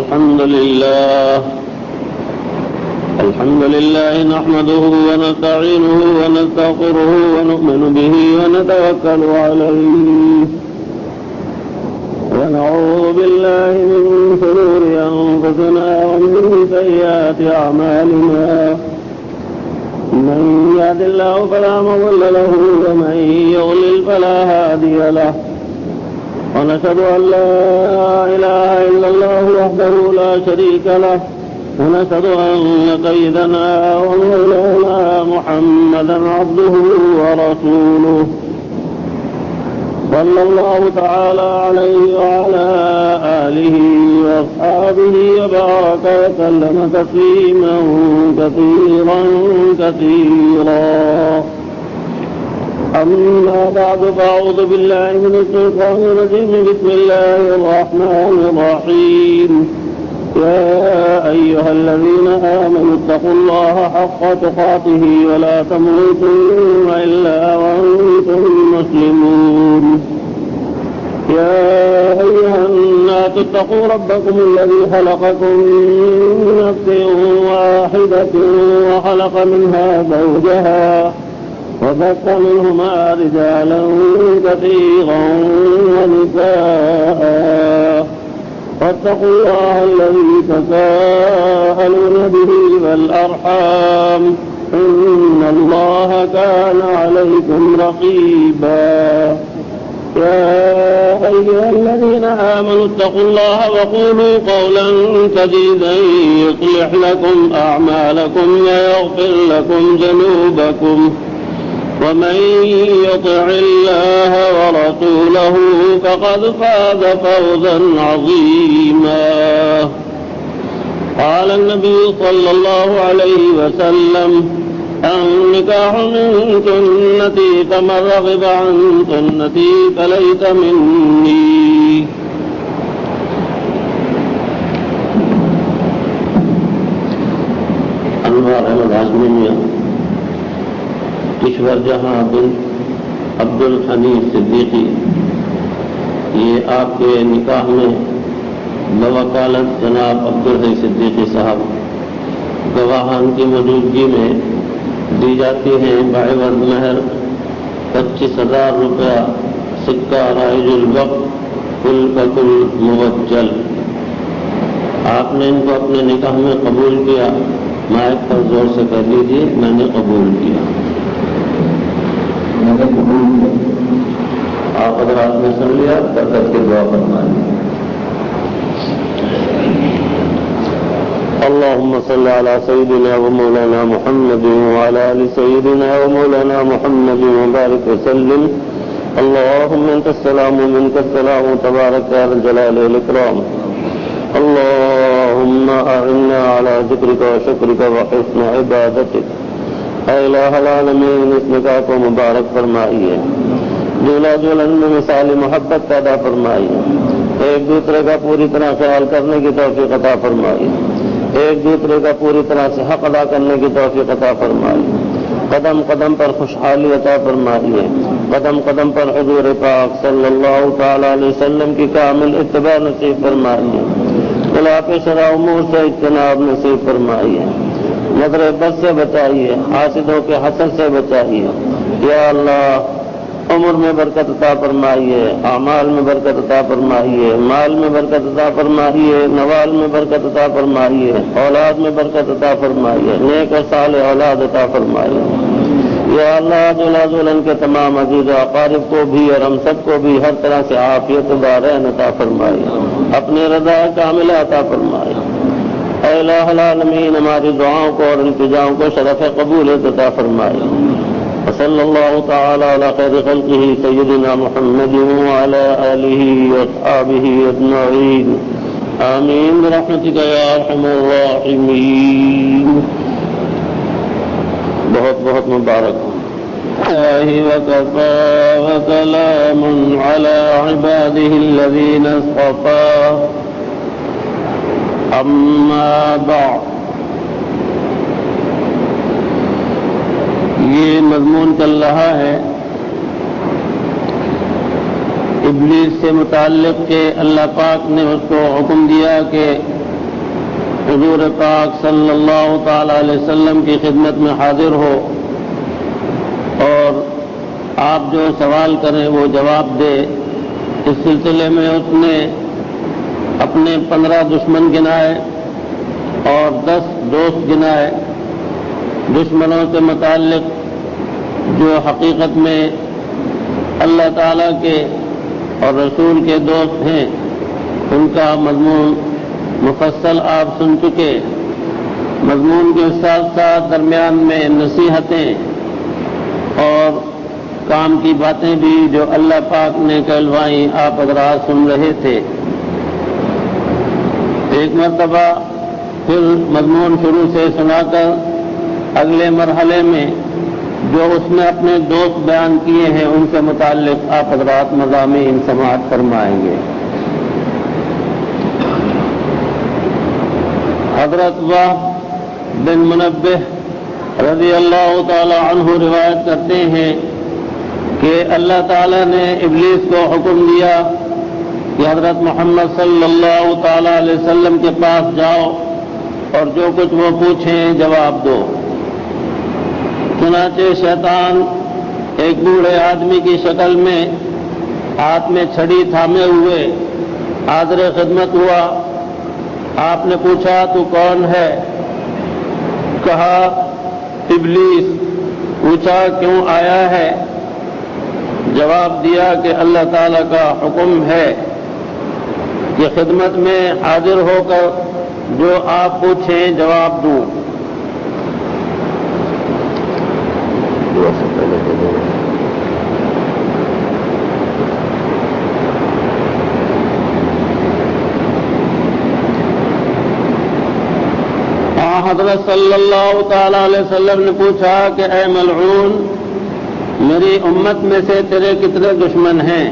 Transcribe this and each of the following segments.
الحمد لله نحمده ونستعينه ونستغفره ونؤمن به ونتوكل عليه ونعوذ بالله من شرور أنفسنا ومن سيئات أعمالنا من يهد الله فلا مضل له ومن يضلل فلا هادي له ونشهد أن لا إله إلا الله وحده لا شريك له ونشهد أن سيدنا ومولانا محمدا عبده ورسوله صلى الله تعالى عليه وعلى آله وأصحابه وبارك وسلم تسليما كثيرا كثيرا. أما بعد فأعوذ بالله من الشيطان الرجيم. بسم الله الرحمن الرحيم. يا أيها الذين آمنوا اتقوا الله حق تقاته ولا تموتن إلا وأنتم مسلمون. يا أيها الناس اتقوا ربكم الذي خلقكم من نفس واحدة وخلق منها زوجها وبث منهما رجالا كثيرا ونساء واتقوا الله الذي تساءلون به والأرحام إن الله كان عليكم رقيبا. يا أيها الذين آمنوا اتقوا الله وقولوا قولا سديدا يصلح لكم أعمالكم ويغفر لكم ذنوبكم ومن يطع الله ورسوله فقد فاز فوزا عظيما. قال النبي صلى الله عليه وسلم النكاح من سنتي فمن رغب عن سنتي فليس مني. انوار احمد ہاشمی میاں کشور جہاں بن عبد الحمید صدیقی، یہ آپ کے نکاح میں بوکالت جناب عبدالحی صدیقی صاحب گواہان کی موجودگی میں دی جاتی ہیں بعوض مہر 25,000 روپیہ سکہ رائج الوقت کل بکل موجل. آپ نے ان کو اپنے نکاح میں قبول کیا. مائک پر زور سے کہہ لیجیے میں نے قبول کیا. آپ حضرات نے سن لیا، برکت کی دعا فرمائیں. اللهم صل على سيدنا ومولانا محمد وعلى آل سيدنا ومولانا محمد وبارك وسلم. اللهم أنت السلام ومنك السلام تبارك يا ذا الجلال والإكرام. اللهم أعنا على ذكرك وشكرك وحسن عبادتك. اے الہ العالمین اس نکاح کو مبارک فرمائیے، دولہا دلہن میں مثال محبت پیدا فرمائیے، ایک دوسرے کا پوری طرح خیال کرنے کی توفیق عطا فرمائیے، ایک دوسرے کا پوری طرح سے حق ادا کرنے کی توفیق عطا فرمائیے، قدم قدم پر خوشحالی عطا فرمائیے، قدم قدم پر حضور پاک صلی اللہ تعالی علیہ وسلم کی کامل اتباع نصیب فرمائیے، خلاف شرع امور سے اجتناب نصیب فرمائیے، نظر بد سے بچائیے، حاسدوں کے حسد سے بچائیے. یا اللہ عمر میں برکت عطا فرمائیے، اعمال میں برکت عطا فرمائیے، مال میں برکت عطا فرمائیے، نوال میں برکت عطا فرمائیے، اولاد میں برکت عطا فرمائیے، نیک اور صالح اولاد عطا فرمائیے. یا اللہ دولہا دلہن کے تمام عزیز و اقارب کو بھی اور ہم سب کو بھی ہر طرح سے عافیت و دارین عطا فرمائیے، اپنی رضا کاملہ عطا فرمائیے. اے الہ العالمین ہماری دعاؤں کو اور التجاؤں کو شرف قبول عطا فرمائے. صلی اللہ تعالی علی خیر خلقہ سیدنا محمد وعلی آلہ واصحابہ اجمعین. آمین برحمتک یا ارحم الراحمین. بہت بہت مبارک ہوں. وكفى وسلام على عباده الذين اصطفى. اما بعد، یہ مضمون چل رہا ہے ابلیس سے متعلق کہ اللہ پاک نے اس کو حکم دیا کہ حضور پاک صلی اللہ تعالی علیہ وسلم کی خدمت میں حاضر ہو اور آپ جو سوال کریں وہ جواب دے۔ اس سلسلے میں اس نے اپنے 15 دشمن گنائے اور 10 دوست گنائے۔ دشمنوں سے متعلق جو حقیقت میں اللہ تعالیٰ کے اور رسول کے دوست ہیں ان کا مضمون مفصل آپ سن چکے۔ مضمون کے ساتھ ساتھ درمیان میں نصیحتیں اور کام کی باتیں بھی جو اللہ پاک نے کہلوائیں آپ حضرات سن رہے تھے۔ ایک مرتبہ پھر مضمون شروع سے سنا کر اگلے مرحلے میں جو اس نے اپنے دوست بیان کیے ہیں ان سے متعلق آپ حضرات مضامین سماعت فرمائیں گے۔ حضرت وہب بن منبہ رضی اللہ تعالی عنہ روایت کرتے ہیں کہ اللہ تعالیٰ نے ابلیس کو حکم دیا کہ حضرت محمد صلی اللہ تعالی علیہ وسلم کے پاس جاؤ اور جو کچھ وہ پوچھیں جواب دو۔ چنانچہ شیطان ایک بوڑھے آدمی کی شکل میں ہاتھ میں چھڑی تھامے ہوئے حاضر خدمت ہوا۔ آپ نے پوچھا تو کون ہے؟ کہا ابلیس۔ پوچھا کیوں آیا ہے؟ جواب دیا کہ اللہ تعالیٰ کا حکم ہے کہ خدمت میں حاضر ہو کر جو آپ پوچھیں جواب دوں۔ حضرت صلی اللہ تعالی علیہ وسلم نے پوچھا کہ اے ملعون، میری امت میں سے تیرے کتنے دشمن ہیں؟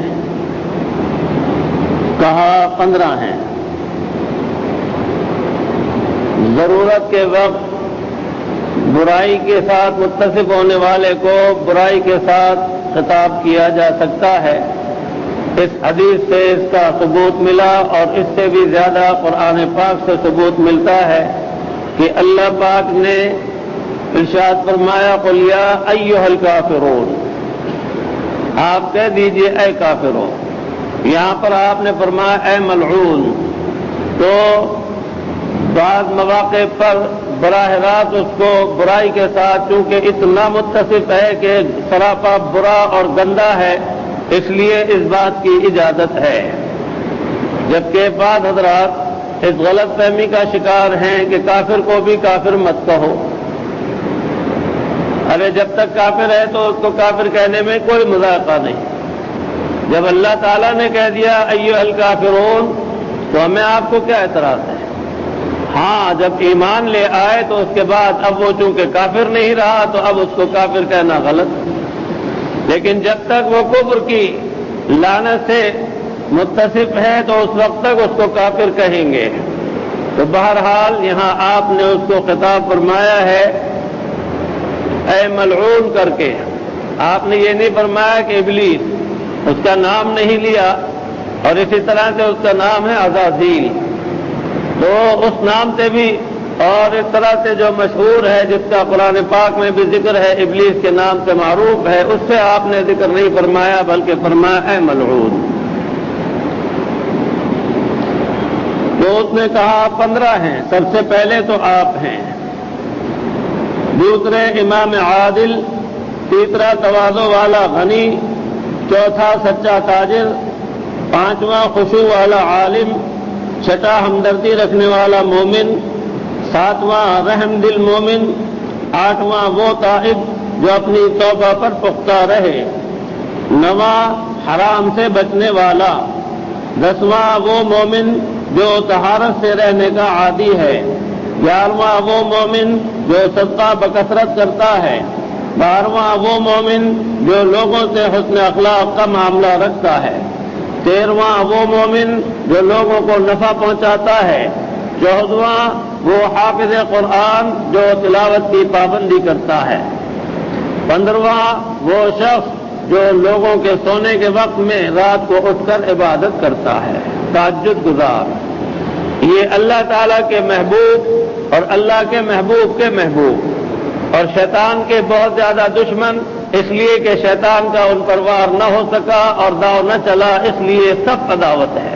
کہا 15 ہیں۔ ضرورت کے وقت برائی کے ساتھ متصف ہونے والے کو برائی کے ساتھ خطاب کیا جا سکتا ہے۔ اس حدیث سے اس کا ثبوت ملا اور اس سے بھی زیادہ قرآن پاک سے ثبوت ملتا ہے کہ اللہ پاک نے ارشاد فرمایا قل یا ایھا الکافرون، آپ کہہ دیجئے اے کافروں۔ یہاں پر آپ نے فرمایا اے ملعون، تو بعض مواقع پر براہ راست اس کو برائی کے ساتھ چونکہ اتنا متصف ہے کہ سراپا برا اور گندا ہے اس لیے اس بات کی اجازت ہے، جبکہ بعض حضرات اس غلط فہمی کا شکار ہیں کہ کافر کو بھی کافر مت کہو۔ ارے جب تک کافر ہے تو اس کو کافر کہنے میں کوئی مذاقہ نہیں۔ جب اللہ تعالیٰ نے کہہ دیا ایھا الکافرون تو ہمیں آپ کو کیا اعتراض ہے؟ ہاں جب ایمان لے آئے تو اس کے بعد اب وہ چونکہ کافر نہیں رہا تو اب اس کو کافر کہنا غلط، لیکن جب تک وہ کفر کی لعنت سے متصف ہے تو اس وقت تک اس کو کافر کہیں گے۔ تو بہرحال یہاں آپ نے اس کو خطاب فرمایا ہے اے ملعون کر کے، آپ نے یہ نہیں فرمایا کہ ابلیس، اس کا نام نہیں لیا، اور اسی طرح سے اس کا نام ہے عزازیل، تو اس نام سے بھی اور اس طرح سے جو مشہور ہے جس کا قرآن پاک میں بھی ذکر ہے ابلیس کے نام سے معروف ہے، اس سے آپ نے ذکر نہیں فرمایا بلکہ فرمایا اے ملعون۔ تو اس نے کہا 15 ہیں، سب سے پہلے تو آپ ہیں، دوسرے امام عادل، تیسرا تواضع والا غنی، چوتھا سچا تاجر، پانچواں خشوع والا عالم، چھٹا ہمدردی رکھنے والا مومن، ساتواں رحم دل مومن، آٹھواں وہ تائب جو اپنی توبہ پر پختہ رہے، نواں حرام سے بچنے والا، دسواں وہ مومن جو طہارت سے رہنے کا عادی ہے، 11واں وہ مومن جو صدقہ بکثرت کرتا ہے، 12واں وہ مومن جو لوگوں سے حسن اخلاق کا معاملہ رکھتا ہے، 13واں وہ مومن جو لوگوں کو نفع پہنچاتا ہے، 14واں وہ حافظ قرآن جو تلاوت کی پابندی کرتا ہے، 15واں وہ شخص جو لوگوں کے سونے کے وقت میں رات کو اٹھ کر عبادت کرتا ہے، تہجد گزار۔ یہ اللہ تعالیٰ کے محبوب اور اللہ کے محبوب کے محبوب اور شیطان کے بہت زیادہ دشمن، اس لیے کہ شیطان کا ان پر وار نہ ہو سکا اور داؤ نہ چلا، اس لیے سب عداوت ہے۔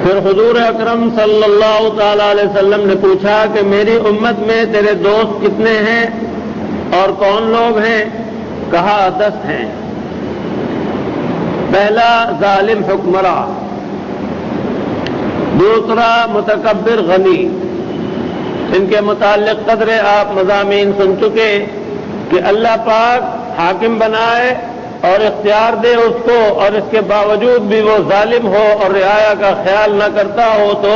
پھر حضور اکرم صلی اللہ تعالی علیہ وسلم نے پوچھا کہ میری امت میں تیرے دوست کتنے ہیں اور کون لوگ ہیں؟ کہا 10 ہیں۔ پہلا ظالم حکمراں، دوسرا متکبر غنی۔ ان کے متعلق قدر آپ مضامین سن چکے کہ اللہ پاک حاکم بنائے اور اختیار دے اس کو، اور اس کے باوجود بھی وہ ظالم ہو اور رعایا کا خیال نہ کرتا ہو، تو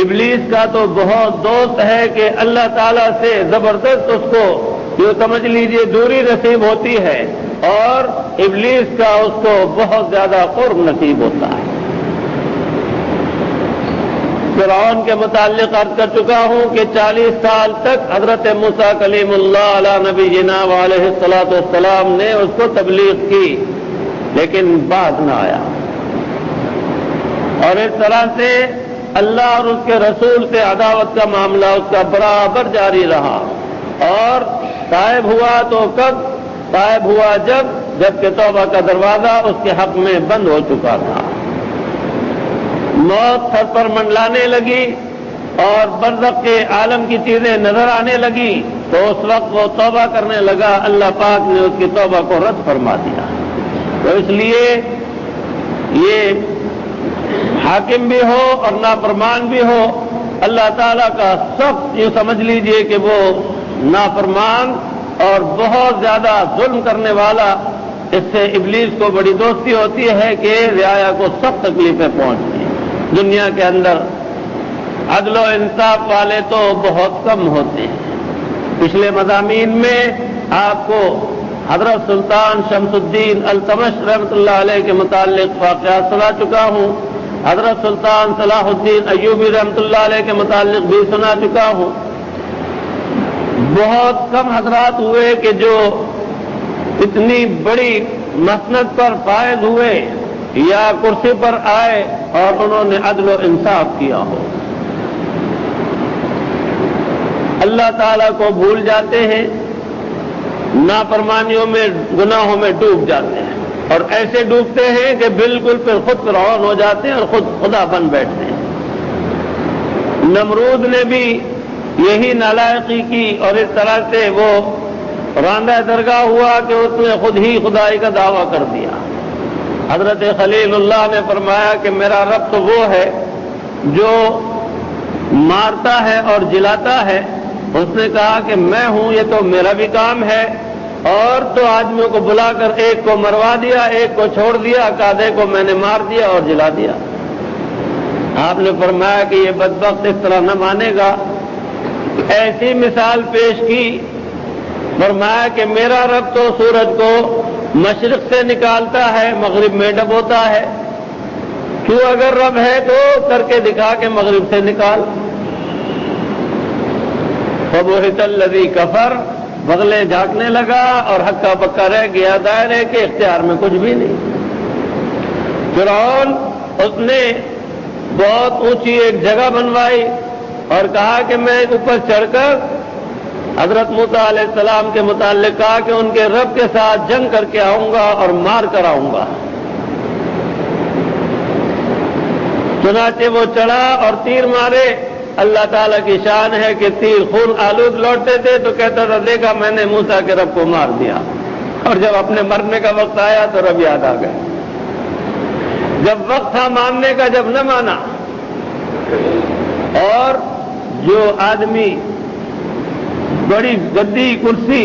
ابلیس کا تو بہت دوست ہے کہ اللہ تعالیٰ سے زبردست اس کو یہ سمجھ لیجئے دوری نصیب ہوتی ہے، اور ابلیس کا اس کو بہت زیادہ قرب نصیب ہوتا ہے۔ فرعون کے متعلق عرض کر چکا ہوں کہ 40 سال تک حضرت موسیٰ کلیم اللہ علیہ نبینا علیہ الصلوۃ والسلام نے اس کو تبلیغ کی، لیکن باز نہ آیا، اور اس طرح سے اللہ اور اس کے رسول سے عداوت کا معاملہ اس کا برابر جاری رہا، اور تائب ہوا تو کب؟ تائب ہوا جب کہ توبہ کا دروازہ اس کے حق میں بند ہو چکا تھا۔ موت سر پر منڈلانے لگی اور برزخ کے عالم کی چیزیں نظر آنے لگی، تو اس وقت وہ توبہ کرنے لگا، اللہ پاک نے اس کی توبہ کو رد فرما دیا۔ تو اس لیے یہ حاکم بھی ہو اور نافرمان بھی ہو، اللہ تعالیٰ کا سخت یہ سمجھ لیجئے کہ وہ نافرمان اور بہت زیادہ ظلم کرنے والا، اس سے ابلیس کو بڑی دوستی ہوتی ہے کہ رعایا کو سخت تکلیفیں پہنچتی ہیں۔ دنیا کے اندر عدل و انصاف والے تو بہت کم ہوتے ہیں۔ پچھلے مضامین میں آپ کو حضرت سلطان شمس الدین التمش رحمۃ اللہ علیہ کے متعلق واقعات سنا چکا ہوں، حضرت سلطان صلاح الدین ایوبی رحمۃ اللہ علیہ کے متعلق بھی سنا چکا ہوں۔ بہت کم حضرات ہوئے کہ جو اتنی بڑی مسند پر فائز ہوئے یا کرسی پر آئے اور انہوں نے عدل و انصاف کیا ہو۔ اللہ تعالیٰ کو بھول جاتے ہیں، نافرمانیوں میں گناہوں میں ڈوب جاتے ہیں، اور ایسے ڈوبتے ہیں کہ بالکل پھر خود فرعون ہو جاتے ہیں اور خود خدا بن بیٹھتے ہیں۔ نمرود نے بھی یہی نالائقی کی، اور اس طرح سے وہ راندہ درگاہ ہوا کہ اس نے خود ہی خدائی کا دعویٰ کر دیا۔ حضرت خلیل اللہ نے فرمایا کہ میرا رب تو وہ ہے جو مارتا ہے اور جلاتا ہے۔ اس نے کہا کہ میں ہوں، یہ تو میرا بھی کام ہے، اور تو آدمیوں کو بلا کر ایک کو مروا دیا، ایک کو چھوڑ دیا، قادے کو میں نے مار دیا اور جلا دیا۔ آپ نے فرمایا کہ یہ بدبخت اس طرح نہ مانے گا۔ ایسی مثال پیش کی، فرمایا کہ میرا رب تو سورج کو مشرق سے نکالتا ہے، مغرب میں ڈبوتا ہے۔ کیوں اگر رب ہے تو کر کے دکھا کہ مغرب سے نکال۔ فبہت الذی کفر، بغلیں جھانکنے لگا اور ہکا بکا رہ گیا، دائرے کے اختیار میں کچھ بھی نہیں۔ فرعون اس نے بہت اونچی ایک جگہ بنوائی اور کہا کہ میں اوپر چڑھ کر حضرت موسیٰ علیہ السلام کے متعلق کہا کہ ان کے رب کے ساتھ جنگ کر کے آؤں گا اور مار کر آؤں گا۔ چنانچہ وہ چڑھا اور تیر مارے۔ اللہ تعالیٰ کی شان ہے کہ تیر خون آلود لوٹتے تھے تو کہتا تھا دیکھا میں نے موسیٰ کے رب کو مار دیا، اور جب اپنے مرنے کا وقت آیا تو رب یاد آ گئے۔ جب وقت تھا ماننے کا، جب نہ مانا۔ اور جو آدمی بڑی گدی کرسی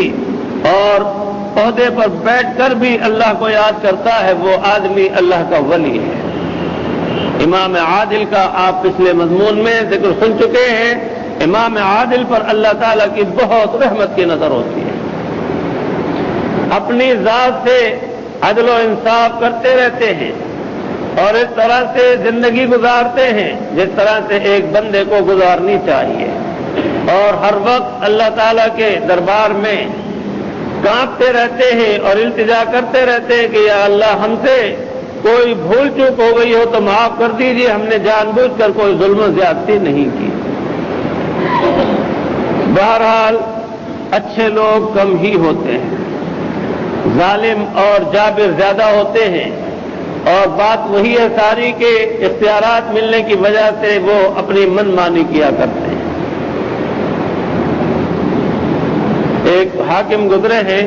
اور عہدے پر بیٹھ کر بھی اللہ کو یاد کرتا ہے، وہ آدمی اللہ کا ولی ہے۔ امام عادل کا آپ پچھلے مضمون میں ذکر سن چکے ہیں۔ امام عادل پر اللہ تعالیٰ کی بہت رحمت کی نظر ہوتی ہے۔ اپنی ذات سے عدل و انصاف کرتے رہتے ہیں اور اس طرح سے زندگی گزارتے ہیں جس طرح سے ایک بندے کو گزارنی چاہیے، اور ہر وقت اللہ تعالیٰ کے دربار میں کانپتے رہتے ہیں اور التجا کرتے رہتے ہیں کہ یا اللہ ہم سے کوئی بھول چوک ہو گئی ہو تو معاف کر دیجیے، ہم نے جان بوجھ کر کوئی ظلم و زیادتی نہیں کی۔ بہرحال اچھے لوگ کم ہی ہوتے ہیں، ظالم اور جابر زیادہ ہوتے ہیں، اور بات وہی ہے ساری کہ اختیارات ملنے کی وجہ سے وہ اپنی من مانی کیا کرتے ہیں۔ ایک حاکم گزرے ہیں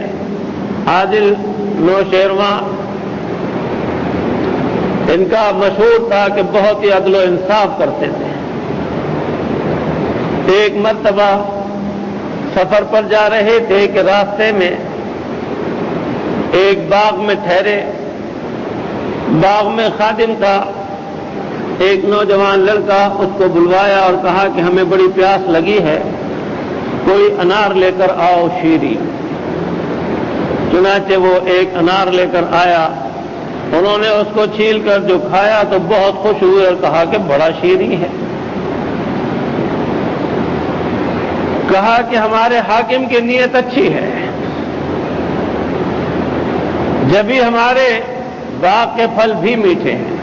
عادل نوشیرواں، ان کا مشہور تھا کہ بہت ہی عدل و انصاف کرتے تھے۔ ایک مرتبہ سفر پر جا رہے تھے کہ راستے میں ایک باغ میں ٹھہرے، باغ میں خادم تھا، ایک نوجوان لڑکا، اس کو بلوایا اور کہا کہ ہمیں بڑی پیاس لگی ہے، کوئی انار لے کر آؤ شیریں۔ چنانچہ وہ ایک انار لے کر آیا، انہوں نے اس کو چھیل کر جو کھایا تو بہت خوش ہوئے اور کہا کہ بڑا شیریں ہے۔ کہا کہ ہمارے حاکم کی نیت اچھی ہے، جبھی ہمارے باغ کے پھل بھی میٹھے ہیں۔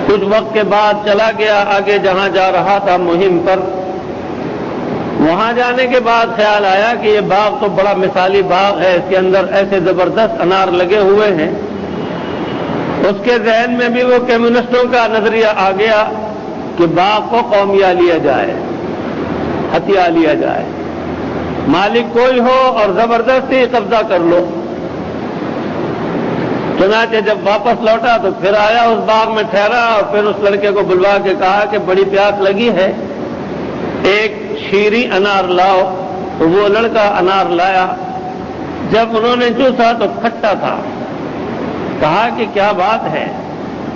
کچھ وقت کے بعد چلا گیا آگے جہاں جا رہا تھا مہم پر، وہاں جانے کے بعد خیال آیا کہ یہ باغ تو بڑا مثالی باغ ہے، اس کے اندر ایسے زبردست انار لگے ہوئے ہیں۔ اس کے ذہن میں بھی وہ کمیونسٹوں کا نظریہ آ گیا کہ باغ کو قومیہ لیا جائے، ہتھیا لیا جائے، مالک کوئی ہو اور زبردستی قبضہ کر لو۔ چنانچہ جب واپس لوٹا تو پھر آیا، اس باغ میں ٹھہرا اور پھر اس لڑکے کو بلوا کے کہا کہ بڑی پیاس لگی ہے، ایک شیریں انار لاؤ۔ تو وہ لڑکا انار لایا، جب انہوں نے چوسا تو کھٹا تھا۔ کہا کہ کیا بات ہے،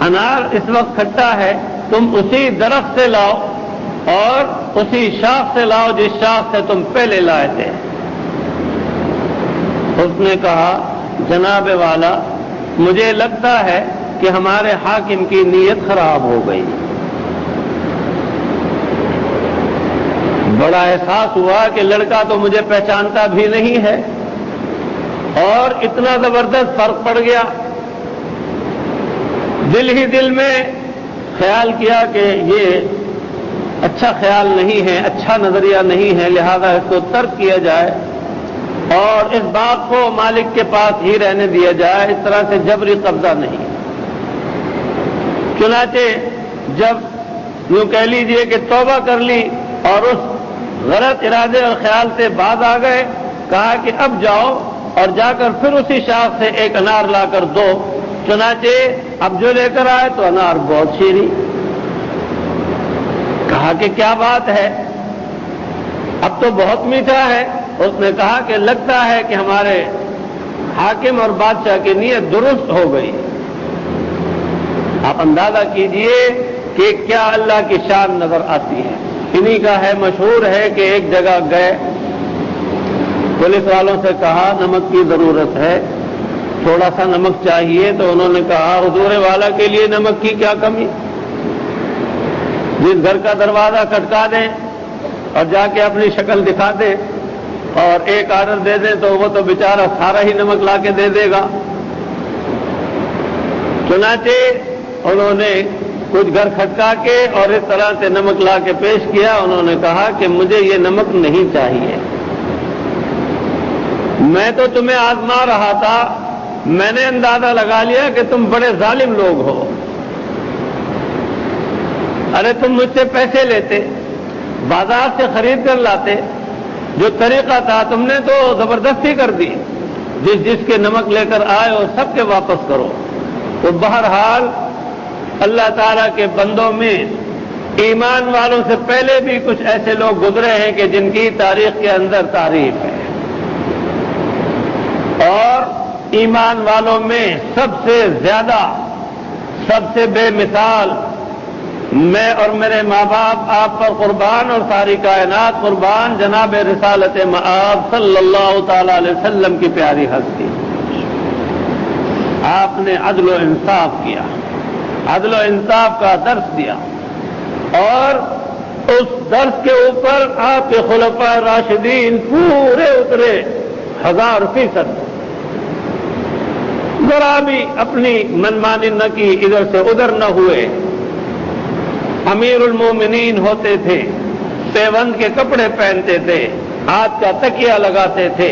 انار اس وقت کھٹا ہے، تم اسی درخت سے لاؤ اور اسی شاخ سے لاؤ جس شاخ سے تم پہلے لائے تھے۔ اس نے کہا جناب والا، مجھے لگتا ہے کہ ہمارے حاکم کی نیت خراب ہو گئی۔ بڑا احساس ہوا کہ لڑکا تو مجھے پہچانتا بھی نہیں ہے اور اتنا زبردست فرق پڑ گیا۔ دل ہی دل میں خیال کیا کہ یہ اچھا خیال نہیں ہے، اچھا نظریہ نہیں ہے، لہذا اس کو ترک کیا جائے اور اس باغ کو مالک کے پاس ہی رہنے دیا جائے، اس طرح سے جبری قبضہ نہیں۔ چنانچہ جب یوں کہہ لیجئے کہ توبہ کر لی اور اس غلط ارادے اور خیال سے باز آ گئے، کہا کہ اب جاؤ اور جا کر پھر اسی شاخ سے ایک انار لا کر دو۔ چنانچہ اب جو لے کر آئے تو انار بہت شیریں۔ کہا کہ کیا بات ہے، اب تو بہت میٹھا ہے۔ اس نے کہا کہ لگتا ہے کہ ہمارے حاکم اور بادشاہ کی نیت درست ہو گئی۔ آپ اندازہ کیجئے کہ کیا اللہ کی شان نظر آتی ہے۔ انہی کا ہے، مشہور ہے کہ ایک جگہ گئے، پولیس والوں سے کہا نمک کی ضرورت ہے، تھوڑا سا نمک چاہیے، تو انہوں نے کہا حضور والا کے لیے نمک کی کیا کمی، جس گھر کا دروازہ کھٹکا دیں اور جا کے اپنی شکل دکھا دیں اور ایک آرڈر دے دیں تو وہ تو بیچارہ سارا ہی نمک لا کے دے دے گا۔ چنانچہ انہوں نے کچھ گھر کھٹکا کے اور اس طرح سے نمک لا کے پیش کیا۔ انہوں نے کہا کہ مجھے یہ نمک نہیں چاہیے، میں تو تمہیں آزما رہا تھا، میں نے اندازہ لگا لیا کہ تم بڑے ظالم لوگ ہو، ارے تم مجھ سے پیسے لیتے، بازار سے خرید کر لاتے، جو طریقہ تھا تم نے تو زبردستی کر دی، جس کے نمک لے کر آئے ہو سب کے واپس کرو۔ تو بہرحال اللہ تعالیٰ کے بندوں میں ایمان والوں سے پہلے بھی کچھ ایسے لوگ گزرے ہیں کہ جن کی تاریخ کے اندر تعریف ہے، اور ایمان والوں میں سب سے زیادہ، سب سے بے مثال، میں اور میرے ماں باپ آپ پر قربان اور ساری کائنات قربان، جناب رسالت مآب صلی اللہ تعالی علیہ وسلم کی پیاری ہستی۔ آپ نے عدل و انصاف کیا، عدل و انصاف کا درس دیا، اور اس درس کے اوپر آپ کے خلفاء راشدین پورے اترے 1000%۔ ذرا بھی اپنی منمانی نہ کی، ادھر سے ادھر نہ ہوئے. امیر المومنین ہوتے تھے، پیوند کے کپڑے پہنتے تھے، ہاتھ کا تکیہ لگاتے تھے،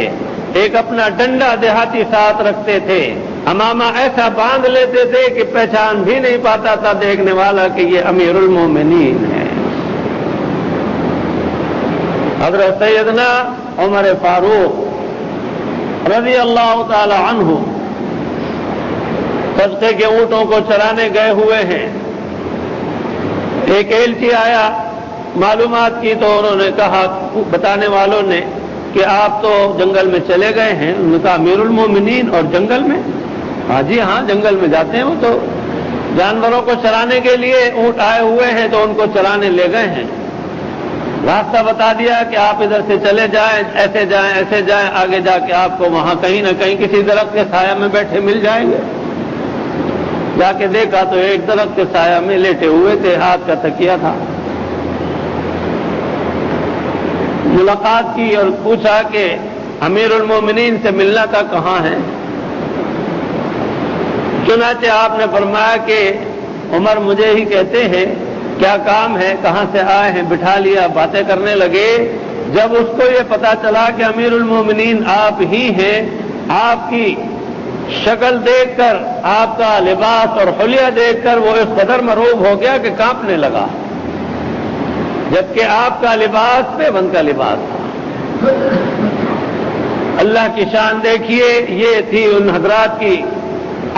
ایک اپنا ڈنڈا دیہاتی ساتھ رکھتے تھے، امامہ ایسا باندھ لیتے تھے کہ پہچان بھی نہیں پاتا تھا دیکھنے والا کہ یہ امیر المومنین ہے. حضرت سیدنا عمر فاروق رضی اللہ تعالی عنہ صدقے کے اونٹوں کو چرانے گئے ہوئے ہیں. ایک ایلچی آیا، معلومات کی تو انہوں نے کہا، بتانے والوں نے کہ آپ تو جنگل میں چلے گئے ہیں. انہوں نے کہا امیر المومنین اور جنگل میں؟ ہاں جی ہاں، جنگل میں جاتے ہیں، وہ تو جانوروں کو چرانے کے لیے اونٹ آئے ہوئے ہیں تو ان کو چرانے لے گئے ہیں. راستہ بتا دیا کہ آپ ادھر سے چلے جائیں، ایسے جائیں ایسے جائیں، آگے جا کے آپ کو وہاں کہیں نہ کہیں کسی درخت کے سایہ میں بیٹھے مل جائیں گے. جا کے دیکھا تو ایک درخت کے سایہ میں لیٹے ہوئے تھے، ہاتھ کا تکیہ تھا. ملاقات کی اور پوچھا کہ امیر المومنین سے ملنا تھا، کہاں ہے؟ چنانچہ آپ نے فرمایا کہ عمر مجھے ہی کہتے ہیں، کیا کام ہے، کہاں سے آئے ہیں؟ بٹھا لیا، باتیں کرنے لگے. جب اس کو یہ پتا چلا کہ امیر المومنین آپ ہی ہیں، آپ کی شکل دیکھ کر، آپ کا لباس اور حلیہ دیکھ کر وہ اس قدر مرعوب ہو گیا کہ کانپنے لگا، جبکہ آپ کا لباس پیوند کا لباس تھا. اللہ کی شان دیکھیے، یہ تھی ان حضرات کی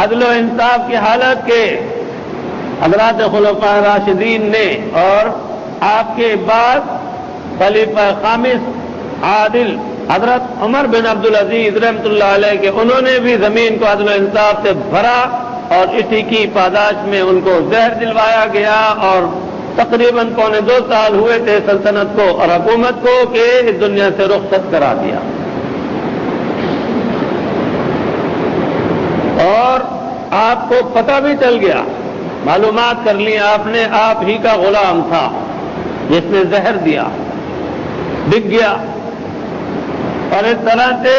عدل و انصاف کی حالت کے حضرات خلفاء راشدین نے، اور آپ کے بعد خلیفہ خامس عادل حضرت عمر بن عبدالعزیز رحمۃ اللہ علیہ کے، انہوں نے بھی زمین کو عدل و انصاف سے بھرا اور اسی کی پاداش میں ان کو زہر دلوایا گیا، اور تقریباً 2 سال ہوئے تھے سلطنت کو اور حکومت کو کہ اس دنیا سے رخصت کرا دیا. اور آپ کو پتہ بھی چل گیا، معلومات کر لی آپ نے، آپ ہی کا غلام تھا جس نے زہر دیا، بک گیا. اور اس طرح سے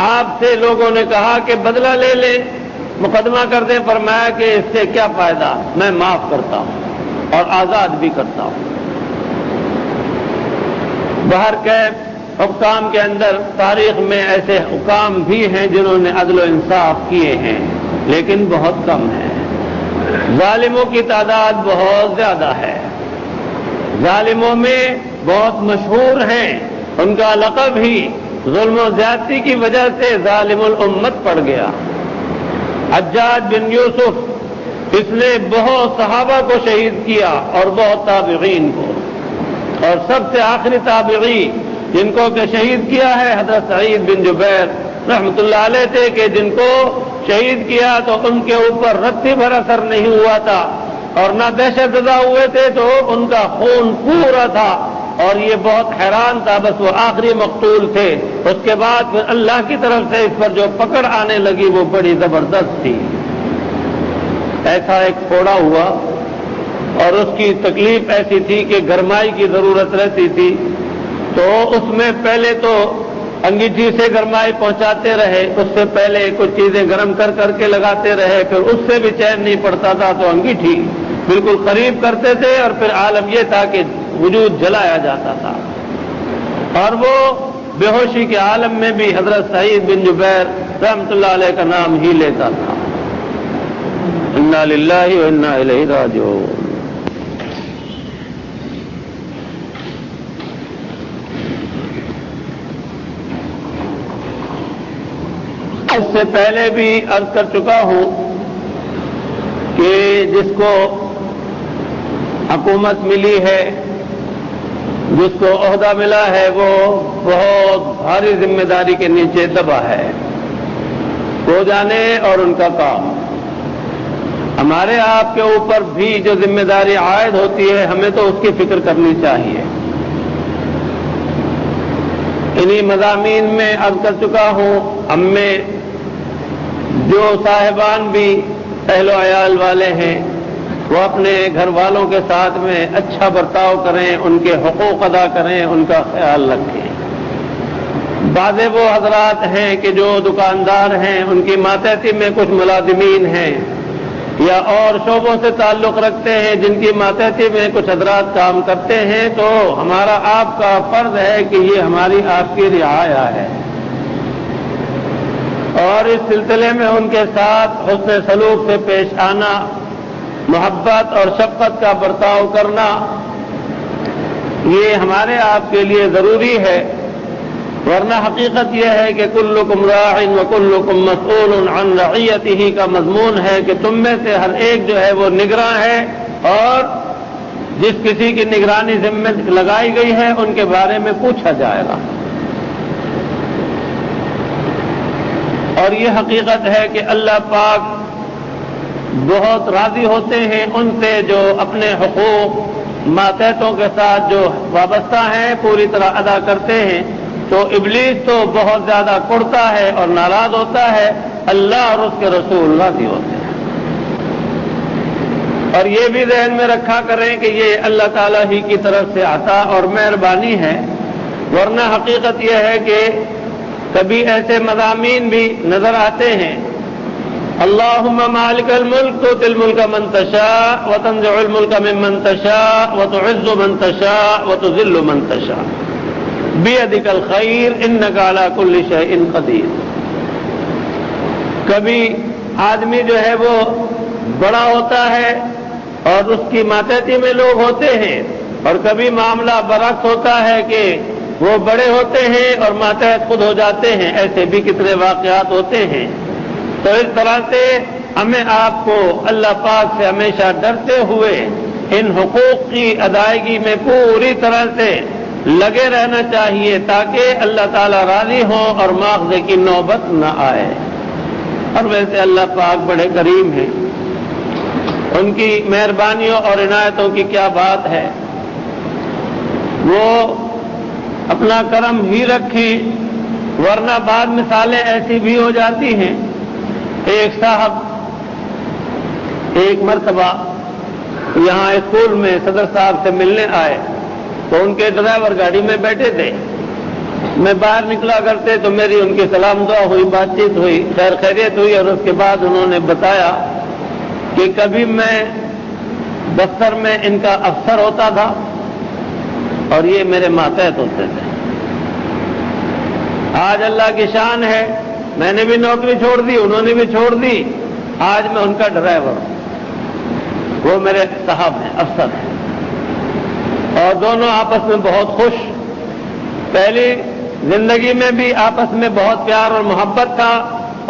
آپ سے لوگوں نے کہا کہ بدلہ لے لیں، مقدمہ کر دیں. فرمایا کہ اس سے کیا فائدہ، میں معاف کرتا ہوں اور آزاد بھی کرتا ہوں. باہر کے حکام کے اندر تاریخ میں ایسے حکام بھی ہیں جنہوں نے عدل و انصاف کیے ہیں، لیکن بہت کم ہیں. ظالموں کی تعداد بہت زیادہ ہے. ظالموں میں بہت مشہور ہیں، ان کا لقب ہی ظلم و زیادتی کی وجہ سے ظالم الامت پڑ گیا. حجاج بن یوسف، اس نے بہت صحابہ کو شہید کیا اور بہت تابعین کو، اور سب سے آخری تابعی جن کو کہ شہید کیا ہے حضرت سعید بن جبیر رحمۃ اللہ علیہ تھے، کہ جن کو شہید کیا تو ان کے اوپر رتی بھر اثر نہیں ہوا تھا اور نہ دہشت زدہ ہوئے تھے، تو ان کا خون پورا تھا اور یہ بہت حیران تھا. بس وہ آخری مقتول تھے. اس کے بعد پھر اللہ کی طرف سے اس پر جو پکڑ آنے لگی وہ بڑی زبردست تھی. ایسا ایک پھوڑا ہوا اور اس کی تکلیف ایسی تھی کہ گرمائی کی ضرورت رہتی تھی، تو اس میں پہلے تو انگیٹھی سے گرمائی پہنچاتے رہے، اس سے پہلے کچھ چیزیں گرم کر کر کے لگاتے رہے، پھر اس سے بھی چین نہیں پڑتا تھا تو انگیٹھی بالکل قریب کرتے تھے، اور پھر عالم یہ تھا کہ وجود جلایا جاتا تھا. اور وہ بے ہوشی کے عالم میں بھی حضرت سعید بن جبیر رحمۃ اللہ علیہ کا نام ہی لیتا تھا. انا للہ و انا الیہ راجعون. اس سے پہلے بھی عرض کر چکا ہوں کہ جس کو حکومت ملی ہے، جس کو عہدہ ملا ہے، وہ بہت بھاری ذمہ داری کے نیچے دبا ہے. وہ جانے اور ان کا کام. ہمارے آپ کے اوپر بھی جو ذمہ داری عائد ہوتی ہے، ہمیں تو اس کی فکر کرنی چاہیے. انہی مضامین میں عرض کر چکا ہوں، ہم میں جو صاحبان بھی اہل و عیال والے ہیں، وہ اپنے گھر والوں کے ساتھ میں اچھا برتاؤ کریں، ان کے حقوق ادا کریں، ان کا خیال رکھیں. بعض وہ حضرات ہیں کہ جو دکاندار ہیں، ان کی ماتحتی میں کچھ ملازمین ہیں یا اور شعبوں سے تعلق رکھتے ہیں جن کی ماتحتی میں کچھ حضرات کام کرتے ہیں، تو ہمارا آپ کا فرض ہے کہ یہ ہماری آپ کی رعایا ہے، اور اس سلسلے میں ان کے ساتھ حسن سلوک سے پیش آنا، محبت اور شفقت کا برتاؤ کرنا، یہ ہمارے آپ کے لیے ضروری ہے، ورنہ حقیقت یہ ہے کہ کلکم راع وکلکم مسئول عن رعیتہ کا مضمون ہے کہ تم میں سے ہر ایک جو ہے وہ نگراں ہے، اور جس کسی کی نگرانی ذمہ لگائی گئی ہے ان کے بارے میں پوچھا جائے گا۔ اور یہ حقیقت ہے کہ اللہ پاک بہت راضی ہوتے ہیں ان سے جو اپنے حقوق ماتحتوں کے ساتھ جو وابستہ ہیں پوری طرح ادا کرتے ہیں، تو ابلیس تو بہت زیادہ کڑتا ہے اور ناراض ہوتا ہے، اللہ اور اس کے رسول راضی ہوتے ہیں۔ اور یہ بھی ذہن میں رکھا کریں کہ یہ اللہ تعالیٰ ہی کی طرف سے عطا اور مہربانی ہے، ورنہ حقیقت یہ ہے کہ کبھی ایسے مضامین بھی نظر آتے ہیں، اللہم مالک الملک تؤتی الملک من تشاء وتنزع الملک ممن تشاء وتعز من تشاء وتذل من تشاء بیدک الخیر انک علی کل شیء قدیر۔ کبھی آدمی جو ہے وہ بڑا ہوتا ہے اور اس کی ماتحتی میں لوگ ہوتے ہیں، اور کبھی معاملہ برعکس ہوتا ہے کہ وہ بڑے ہوتے ہیں اور ماتحت خود ہو جاتے ہیں، ایسے بھی کتنے واقعات ہوتے ہیں۔ تو اس طرح سے ہمیں آپ کو اللہ پاک سے ہمیشہ ڈرتے ہوئے ان حقوق کی ادائیگی میں پوری طرح سے لگے رہنا چاہیے، تاکہ اللہ تعالیٰ راضی ہوں اور مواخذے کی نوبت نہ آئے۔ اور ویسے اللہ پاک بڑے کریم ہیں، ان کی مہربانیوں اور عنایتوں کی کیا بات ہے، وہ اپنا کرم ہی رکھیں، ورنہ بعض مثالیں ایسی بھی ہو جاتی ہیں۔ ایک صاحب ایک مرتبہ یہاں اسکول میں صدر صاحب سے ملنے آئے، تو ان کے ڈرائیور گاڑی میں بیٹھے تھے، میں باہر نکلا کرتے تو میری ان کی سلام دعا ہوئی، بات چیت ہوئی، خیر خیریت ہوئی، اور اس کے بعد انہوں نے بتایا کہ کبھی میں دفتر میں ان کا افسر ہوتا تھا اور یہ میرے ماتحت ہوتے تھے۔ آج اللہ کی شان ہے، میں نے بھی نوکری چھوڑ دی، انہوں نے بھی چھوڑ دی، آج میں ان کا ڈرائیور ہوں، وہ میرے صاحب ہیں، افسر ہیں، اور دونوں آپس میں بہت خوش۔ پہلی زندگی میں بھی آپس میں بہت پیار اور محبت تھا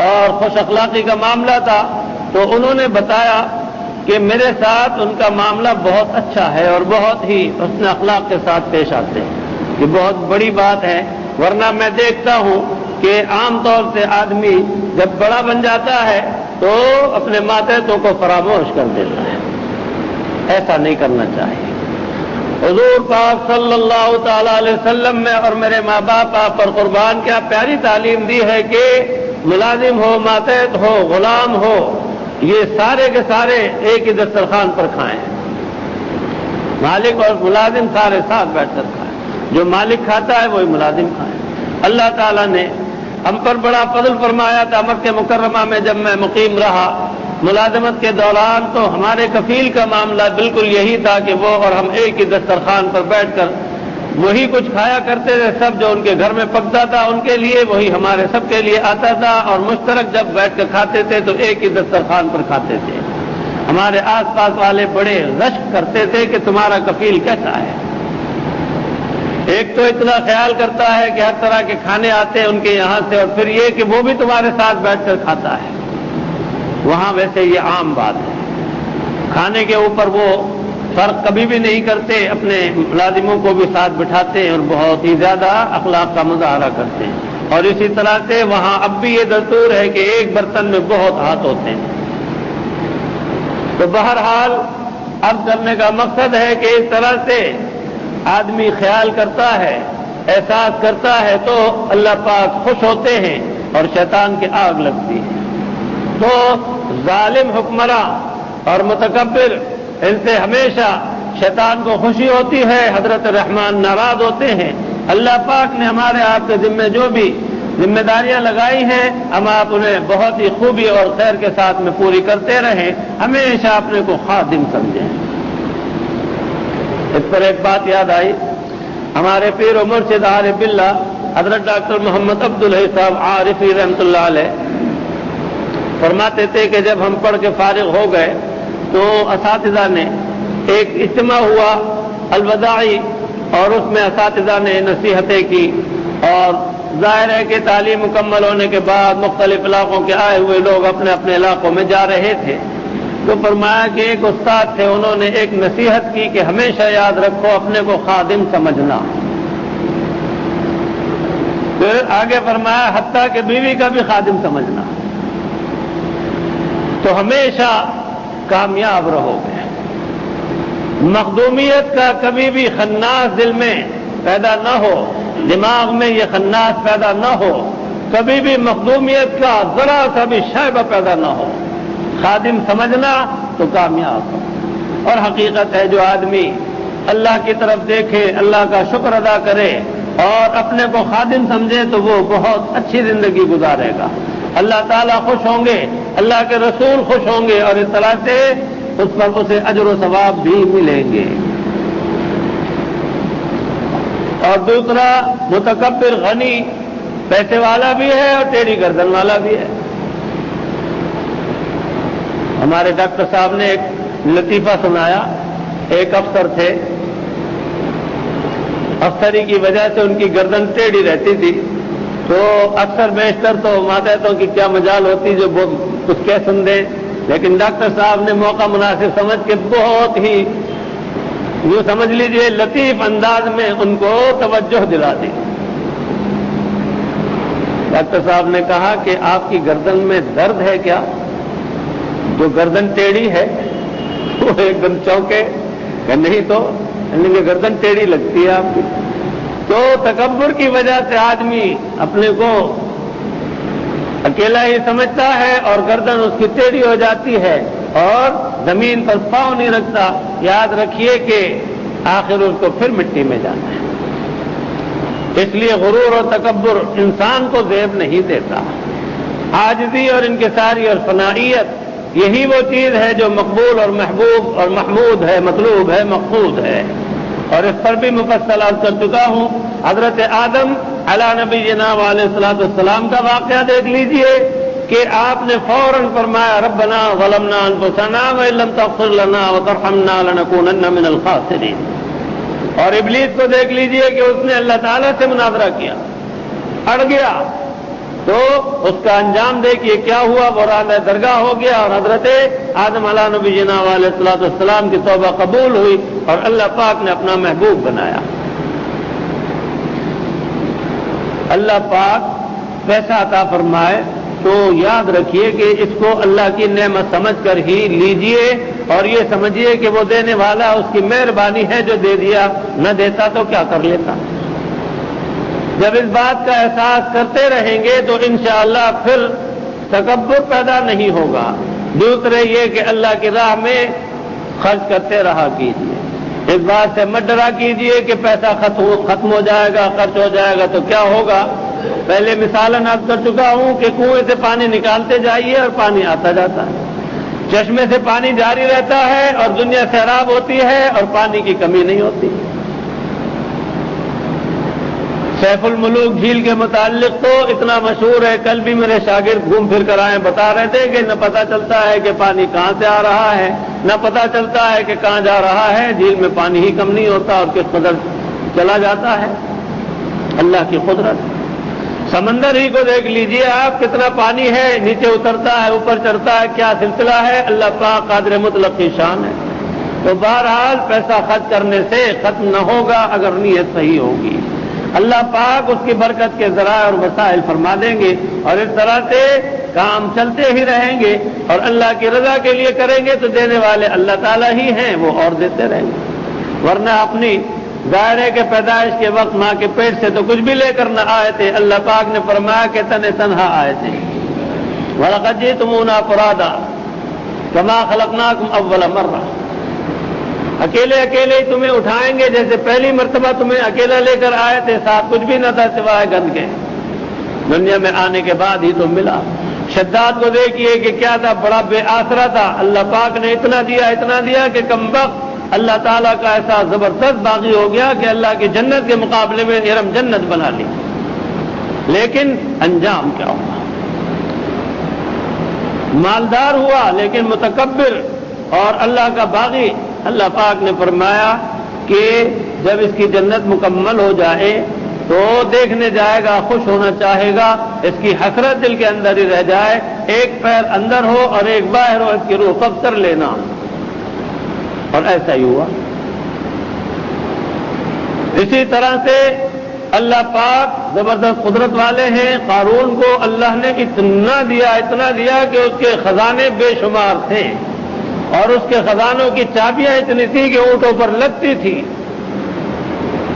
اور خوش اخلاقی کا معاملہ تھا، تو انہوں نے بتایا کہ میرے ساتھ ان کا معاملہ بہت اچھا ہے اور بہت ہی حسن اخلاق کے ساتھ پیش آتے ہیں، یہ بہت بڑی بات ہے۔ ورنہ میں دیکھتا ہوں کہ عام طور سے آدمی جب بڑا بن جاتا ہے تو اپنے ماتحتوں کو فراموش کر دیتا ہے، ایسا نہیں کرنا چاہیے۔ حضور پاک صلی اللہ تعالی علیہ وسلم میں اور میرے ماں باپ آپ پر قربان کیا پیاری تعلیم دی ہے کہ ملازم ہو، ماتحت ہو، غلام ہو، یہ سارے کے سارے ایک ہی دسترخوان پر کھائیں، مالک اور ملازم سارے ساتھ بیٹھ کر کھائیں، جو مالک کھاتا ہے وہی ملازم کھائیں۔ اللہ تعالیٰ نے ہم پر بڑا فضل فرمایا تھا۔ مکہ مکرمہ میں جب میں مقیم رہا ملازمت کے دوران، تو ہمارے کفیل کا معاملہ بالکل یہی تھا کہ وہ اور ہم ایک ہی دسترخوان پر بیٹھ کر وہی کچھ کھایا کرتے تھے، سب جو ان کے گھر میں پکتا تھا ان کے لیے وہی ہمارے سب کے لیے آتا تھا، اور مشترک جب بیٹھ کر کھاتے تھے تو ایک ہی دسترخوان پر کھاتے تھے۔ ہمارے آس پاس والے بڑے رشک کرتے تھے کہ تمہارا کفیل کیسا ہے، ایک تو اتنا خیال کرتا ہے کہ ہر طرح کے کھانے آتے ہیں ان کے یہاں سے، اور پھر یہ کہ وہ بھی تمہارے ساتھ بیٹھ کر کھاتا ہے۔ وہاں ویسے یہ عام بات ہے، کھانے کے اوپر وہ فرق کبھی بھی نہیں کرتے، اپنے ملازموں کو بھی ساتھ بٹھاتے ہیں اور بہت ہی زیادہ اخلاق کا مظاہرہ کرتے ہیں۔ اور اسی طرح سے وہاں اب بھی یہ دستور ہے کہ ایک برتن میں بہت ہاتھ ہوتے ہیں۔ تو بہرحال اب کرنے کا مقصد ہے کہ اس طرح سے آدمی خیال کرتا ہے، احساس کرتا ہے، تو اللہ پاک خوش ہوتے ہیں اور شیطان کی آگ لگتی ہے۔ تو ظالم حکمراں اور متکبر، ان سے ہمیشہ شیطان کو خوشی ہوتی ہے، حضرت رحمان ناراض ہوتے ہیں، اللہ پاک نے ہمارے آپ کے ذمے جو بھی ذمہ داریاں لگائی ہیں ہم آپ انہیں بہت ہی خوبی اور خیر کے ساتھ میں پوری کرتے رہیں، ہمیشہ اپنے کو خادم سمجھیں۔ اس پر ایک بات یاد آئی، ہمارے پیر و مرشد عارف باللہ حضرت ڈاکٹر محمد عبدالحی صاحب عارفی رحمۃ اللہ علیہ فرماتے تھے کہ جب ہم پڑھ کے فارغ ہو گئے تو اساتذہ نے ایک اجتماع ہوا الوداعی، اور اس میں اساتذہ نے نصیحتیں کی، اور ظاہر ہے کہ تعلیم مکمل ہونے کے بعد مختلف علاقوں کے آئے ہوئے لوگ اپنے اپنے علاقوں میں جا رہے تھے، تو فرمایا کہ ایک استاد تھے، انہوں نے ایک نصیحت کی کہ ہمیشہ یاد رکھو اپنے کو خادم سمجھنا۔ پھر آگے فرمایا حتیٰ کہ بیوی کا بھی خادم سمجھنا، تو ہمیشہ کامیاب رہو گے۔ مخدومیت کا کبھی بھی خناس دل میں پیدا نہ ہو، دماغ میں یہ خناس پیدا نہ ہو، کبھی بھی مخدومیت کا ذرا سا بھی شائبہ پیدا نہ ہو، خادم سمجھنا تو کامیاب ہو۔ اور حقیقت ہے جو آدمی اللہ کی طرف دیکھے، اللہ کا شکر ادا کرے اور اپنے کو خادم سمجھے تو وہ بہت اچھی زندگی گزارے گا، اللہ تعالیٰ خوش ہوں گے، اللہ کے رسول خوش ہوں گے، اور اس طرح سے اس پر اسے اجر و ثواب بھی ملیں گے۔ اور دوسرا متکبر غنی پیسے والا بھی ہے اور ٹیڑھی گردن والا بھی ہے۔ ہمارے ڈاکٹر صاحب نے ایک لطیفہ سنایا، ایک افسر تھے، افسری کی وجہ سے ان کی گردن ٹیڑھی رہتی تھی، تو اکثر بیشتر تو ماتحتوں کی کیا مجال ہوتی جو کچھ کہہ سن دیں، لیکن ڈاکٹر صاحب نے موقع مناسب سمجھ کے بہت ہی جو سمجھ لیجئے لطیف انداز میں ان کو توجہ دلا دی۔ ڈاکٹر صاحب نے کہا کہ آپ کی گردن میں درد ہے کیا؟ جو گردن ٹیڑھی ہے وہ ایک دم چونکے کہ نہیں تو گردن ٹیڑھی لگتی ہے آپ کی۔ تو تکبر کی وجہ سے آدمی اپنے کو اکیلا ہی سمجھتا ہے اور گردن اس کی ٹیڑھی ہو جاتی ہے اور زمین پر پاؤں نہیں رکھتا۔ یاد رکھیے کہ آخر اس کو پھر مٹی میں جانا ہے۔ اس لیے غرور اور تکبر انسان کو زیب نہیں دیتا۔ عاجزی اور انکساری اور فنائیت یہی وہ چیز ہے جو مقبول اور محبوب اور محمود ہے، مطلوب ہے، مقصود ہے۔ اور اس پر بھی مفصل عرض کر چکا ہوں۔ حضرت آدم علیہ نبینا علیہ الصلوۃ والسلام کا واقعہ دیکھ لیجئے کہ آپ نے فوراً فرمایا ربنا ظلمنا انفسنا وان لم تغفر لنا وترحمنا لنکونن من الخاسرین۔ اور ابلیس کو دیکھ لیجئے کہ اس نے اللہ تعالیٰ سے مناظرہ کیا، اڑ گیا، تو اس کا انجام دیکھیے کیا ہوا، برآمد درگاہ ہو گیا، اور حضرت آدم علیہ نبینا علیہ الصلوۃ والسلام کی توبہ قبول ہوئی اور اللہ پاک نے اپنا محبوب بنایا۔ اللہ پاک پیسہ عطا فرمائے تو یاد رکھیے کہ اس کو اللہ کی نعمت سمجھ کر ہی لیجئے، اور یہ سمجھیے کہ وہ دینے والا اس کی مہربانی ہے جو دے دیا، نہ دیتا تو کیا کر لیتا۔ جب اس بات کا احساس کرتے رہیں گے تو انشاءاللہ پھر تکبر پیدا نہیں ہوگا۔ دوسرے یہ کہ اللہ کی راہ میں خرچ کرتے رہا کیجیے، اس بات سے مت ڈرا کیجیے کہ پیسہ ختم ہو جائے گا، خرچ ہو جائے گا تو کیا ہوگا۔ پہلے مثالن عرض کر چکا ہوں کہ کنویں سے پانی نکالتے جائیے اور پانی آتا جاتا ہے، چشمے سے پانی جاری رہتا ہے اور دنیا سیراب ہوتی ہے اور پانی کی کمی نہیں ہوتی۔ سیف الملوک جھیل کے متعلق تو اتنا مشہور ہے، کل بھی میرے شاگرد گھوم پھر کر آئے، بتا رہے تھے کہ نہ پتہ چلتا ہے کہ پانی کہاں سے آ رہا ہے، نہ پتہ چلتا ہے کہ کہاں جا رہا ہے، جھیل میں پانی ہی کم نہیں ہوتا اور کس قدر چلا جاتا ہے۔ اللہ کی قدرت۔ سمندر ہی کو دیکھ لیجئے آپ، کتنا پانی ہے، نیچے اترتا ہے، اوپر چڑھتا ہے، کیا سلسلہ ہے، اللہ پاک قادر مطلق کی شان ہے۔ تو بہرحال پیسہ خرچ کرنے سے ختم نہ ہوگا اگر نیت صحیح ہوگی، اللہ پاک اس کی برکت کے ذرائع اور وسائل فرما دیں گے، اور اس طرح سے کام چلتے ہی رہیں گے، اور اللہ کی رضا کے لیے کریں گے تو دینے والے اللہ تعالیٰ ہی ہیں، وہ اور دیتے رہیں گے۔ ورنہ اپنی ظاہر ہے کہ پیدائش کے وقت ماں کے پیٹ سے تو کچھ بھی لے کر نہ آئے تھے، اللہ پاک نے فرمایا کہ تنہا آئے تھے۔ وَلَقَدْ جِئْتُمُونَا فُرَادَىٰ كَمَا خَلَقْنَاكُمْ أَوَّلَ مَرَّةٍ۔ اکیلے اکیلے ہی تمہیں اٹھائیں گے، جیسے پہلی مرتبہ تمہیں اکیلا لے کر آئے تھے، ساتھ کچھ بھی نہ تھا سوائے گند کے، دنیا میں آنے کے بعد ہی تم ملا۔ شداد کو دیکھیے کہ کیا تھا، بڑا بے آسرا تھا، اللہ پاک نے اتنا دیا کہ کمبخت اللہ تعالیٰ کا ایسا زبردست باغی ہو گیا کہ اللہ کی جنت کے مقابلے میں ارم جنت بنا لی۔ لیکن انجام کیا ہوا؟ مالدار ہوا لیکن متکبر اور اللہ کا باغی۔ اللہ پاک نے فرمایا کہ جب اس کی جنت مکمل ہو جائے تو دیکھنے جائے گا، خوش ہونا چاہے گا، اس کی حسرت دل کے اندر ہی رہ جائے، ایک پیر اندر ہو اور ایک باہر ہو، اس کی روح کب کر لینا۔ اور ایسا ہی ہوا۔ اسی طرح سے اللہ پاک زبردست قدرت والے ہیں۔ قارون کو اللہ نے اتنا دیا کہ اس کے خزانے بے شمار تھے، اور اس کے خزانوں کی چابیاں اتنی تھی کہ اونٹوں پر لگتی تھی۔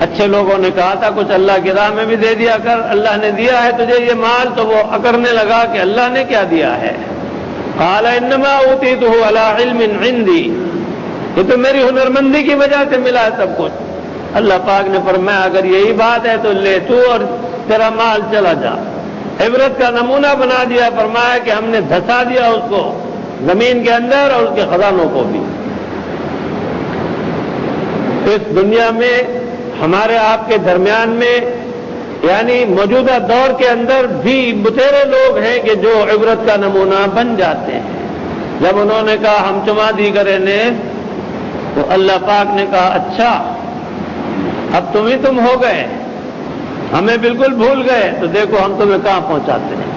اچھے لوگوں نے کہا تھا کچھ اللہ کی راہ میں بھی دے دیا کر، اللہ نے دیا ہے تجھے یہ مال، تو وہ اکڑنے لگا کہ اللہ نے کیا دیا ہے۔ قال انما اوتیتہ علی علم عندی، یہ تو میری ہنرمندی کی وجہ سے ملا ہے سب کچھ۔ اللہ پاک نے فرمایا اگر یہی بات ہے تو لے تو اور تیرا مال چلا جا۔ عبرت کا نمونہ بنا دیا، فرمایا کہ ہم نے دھسا دیا اس کو زمین کے اندر اور اس کے خزانوں کو بھی۔ اس دنیا میں ہمارے آپ کے درمیان میں یعنی موجودہ دور کے اندر بھی بتیرے لوگ ہیں کہ جو عبرت کا نمونہ بن جاتے ہیں۔ جب انہوں نے کہا ہم چما دی کرے نے، تو اللہ پاک نے کہا اچھا اب تم ہو گئے، ہمیں بالکل بھول گئے، تو دیکھو ہم تمہیں کہاں پہنچاتے ہیں۔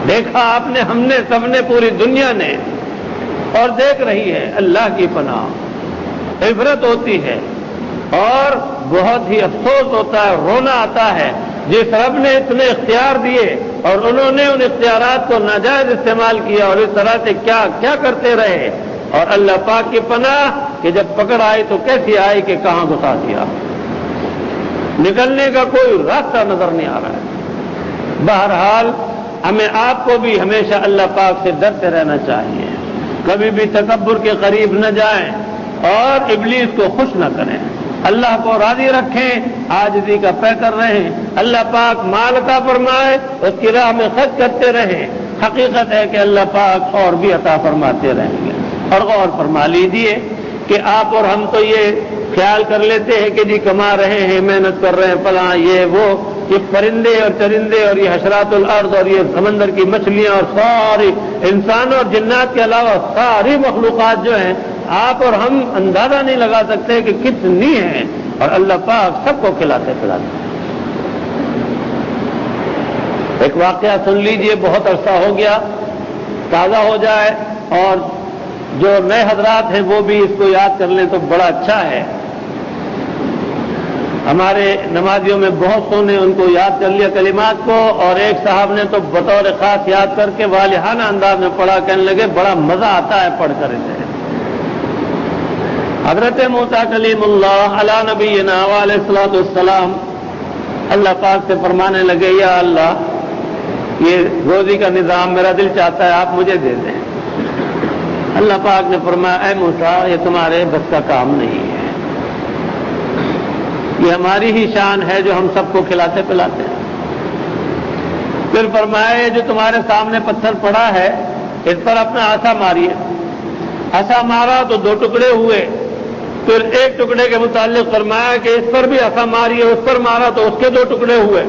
دیکھا آپ نے، ہم نے، سب نے، پوری دنیا نے، اور دیکھ رہی ہے۔ اللہ کی پناہ، عبرت ہوتی ہے اور بہت ہی افسوس ہوتا ہے، رونا آتا ہے جس رب نے اتنے اختیار دیے اور انہوں نے ان اختیارات کو ناجائز استعمال کیا اور اس طرح سے کیا کیا کرتے رہے۔ اور اللہ پاک کی پناہ کہ جب پکڑ آئی تو کیسی آئی کہ کہاں گھسا دیا، نکلنے کا کوئی راستہ نظر نہیں آ رہا ہے۔ بہرحال ہمیں آپ کو بھی ہمیشہ اللہ پاک سے ڈرتے رہنا چاہیے، کبھی بھی تکبر کے قریب نہ جائیں اور ابلیس کو خوش نہ کریں، اللہ کو راضی رکھیں، عاجزی کا پیکر رہیں، اللہ پاک مال عطا فرمائے اس کی راہ میں خرچ کرتے رہیں۔ حقیقت ہے کہ اللہ پاک اور بھی عطا فرماتے رہیں گے۔ اور غور فرما لیجیے کہ آپ اور ہم تو یہ خیال کر لیتے ہیں کہ جی کما رہے ہیں، محنت کر رہے ہیں، فلاں یہ وہ، یہ پرندے اور چرندے اور یہ حشرات الارض اور یہ سمندر کی مچھلیاں اور ساری انسانوں اور جنات کے علاوہ ساری مخلوقات جو ہیں، آپ اور ہم اندازہ نہیں لگا سکتے کہ کتنی ہیں، اور اللہ پاک سب کو کھلاتے پلاتے۔ ایک واقعہ سن لیجئے، بہت عرصہ ہو گیا، تازہ ہو جائے، اور جو نئے حضرات ہیں وہ بھی اس کو یاد کر لیں تو بڑا اچھا ہے۔ ہمارے نمازیوں میں بہت سو نے ان کو یاد کر لیا کلمات کو، اور ایک صاحب نے تو بطور خاص یاد کر کے والہانہ انداز میں پڑھا، کہنے لگے بڑا مزہ آتا ہے پڑھ کر اسے۔ حضرت موسیٰ کلیم اللہ علی نبینا علیہ الصلوۃ والسلام اللہ پاک سے فرمانے لگے یا اللہ یہ روزی کا نظام میرا دل چاہتا ہے آپ مجھے دے دیں۔ اللہ پاک نے فرمایا اے موسیٰ یہ تمہارے بس کا کام نہیں ہے، یہ ہماری ہی شان ہے جو ہم سب کو کھلاتے پلاتے ہیں۔ پھر فرمایا جو تمہارے سامنے پتھر پڑا ہے اس پر اپنا عصا ماریے۔ عصا مارا تو 2 ٹکڑے ہوئے، پھر ایک ٹکڑے کے متعلق فرمایا کہ اس پر بھی عصا ماریے، اس پر مارا تو اس کے 2 ٹکڑے ہوئے،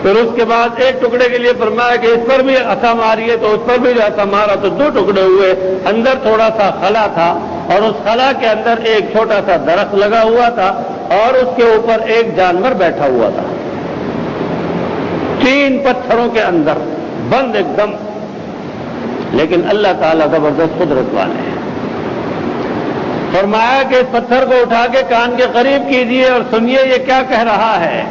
پھر اس کے بعد ایک ٹکڑے کے لیے فرمایا کہ اس پر بھی عصا ماریے، تو اس پر بھی جو عصا مارا تو 2 ٹکڑے ہوئے۔ اندر تھوڑا سا خلا تھا اور اس خلا کے اندر ایک چھوٹا سا درخت لگا ہوا تھا اور اس کے اوپر ایک جانور بیٹھا ہوا تھا، 3 پتھروں کے اندر بند ایک دم۔ لیکن اللہ تعالیٰ زبردست قدرت والے ہیں، فرمایا کہ اس پتھر کو اٹھا کے کان کے قریب کیجیے اور سنیے یہ کیا کہہ رہا ہے۔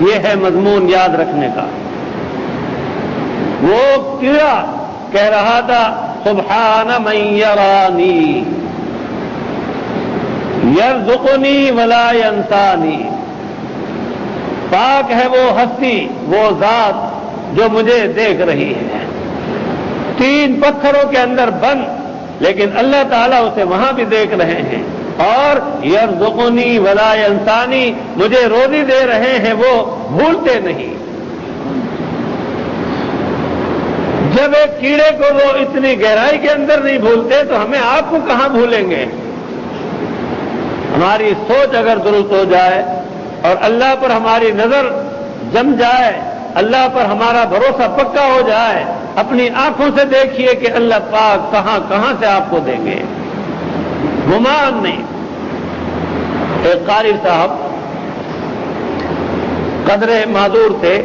یہ ہے مضمون یاد رکھنے کا۔ وہ کیا کہہ رہا تھا سبحان من یرانی یرزقنی ولا ینسانی، پاک ہے وہ ہستی، وہ ذات جو مجھے دیکھ رہی ہے۔ 3 پتھروں کے اندر بند لیکن اللہ تعالیٰ اسے وہاں بھی دیکھ رہے ہیں، اور یرزقنی ولا ینسانی، مجھے روزی دے رہے ہیں، وہ بھولتے نہیں۔ جب ایک کیڑے کو وہ اتنی گہرائی کے اندر نہیں بھولتے تو ہمیں آپ کو کہاں بھولیں گے؟ ہماری سوچ اگر درست ہو جائے اور اللہ پر ہماری نظر جم جائے، اللہ پر ہمارا بھروسہ پکا ہو جائے، اپنی آنکھوں سے دیکھیے کہ اللہ پاک کہاں کہاں سے آپ کو دیں گے، گمان نہیں۔ ایک قاری صاحب قدرے معذور تھے،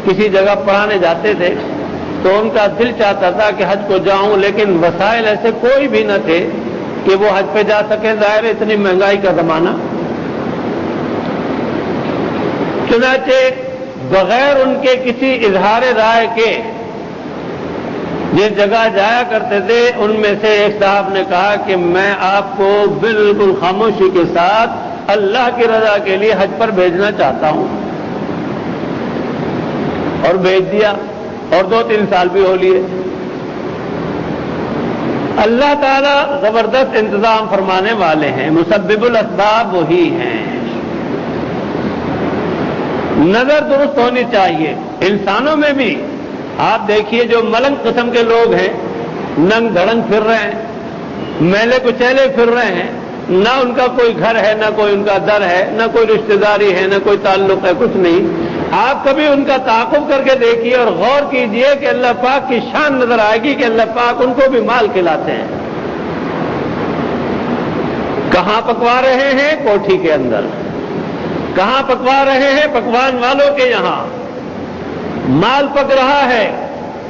کسی جگہ پڑھانے جاتے تھے، تو ان کا دل چاہتا تھا کہ حج کو جاؤں، لیکن وسائل ایسے کوئی بھی نہ تھے کہ وہ حج پہ جا سکے، ظاہر ہے اتنی مہنگائی کا زمانہ۔ چنانچہ بغیر ان کے کسی اظہار رائے کے جس جگہ جایا کرتے تھے، ان میں سے ایک صاحب نے کہا کہ میں آپ کو بالکل خاموشی کے ساتھ اللہ کی رضا کے لیے حج پر بھیجنا چاہتا ہوں، اور بھیج دیا، اور 2-3 سال بھی ہو لیے۔ اللہ تعالیٰ زبردست انتظام فرمانے والے ہیں، مسبب الاسباب وہی ہیں۔ نظر درست ہونی چاہیے۔ انسانوں میں بھی آپ دیکھیے، جو ملنگ قسم کے لوگ ہیں، ننگ دھڑنگ پھر رہے ہیں، میلے کچیلے پھر رہے ہیں، نہ ان کا کوئی گھر ہے، نہ کوئی ان کا در ہے، نہ کوئی رشتہ داری ہے، نہ کوئی تعلق ہے، کچھ نہیں۔ آپ کبھی ان کا تعاقب کر کے دیکھیے اور غور کیجئے کہ اللہ پاک کی شان نظر آئے گی کہ اللہ پاک ان کو بھی مال کھلاتے ہیں۔ کہاں پکوا رہے ہیں؟ کوٹھی کے اندر۔ کہاں پکوا رہے ہیں؟ پکوان والوں کے یہاں۔ مال پک رہا ہے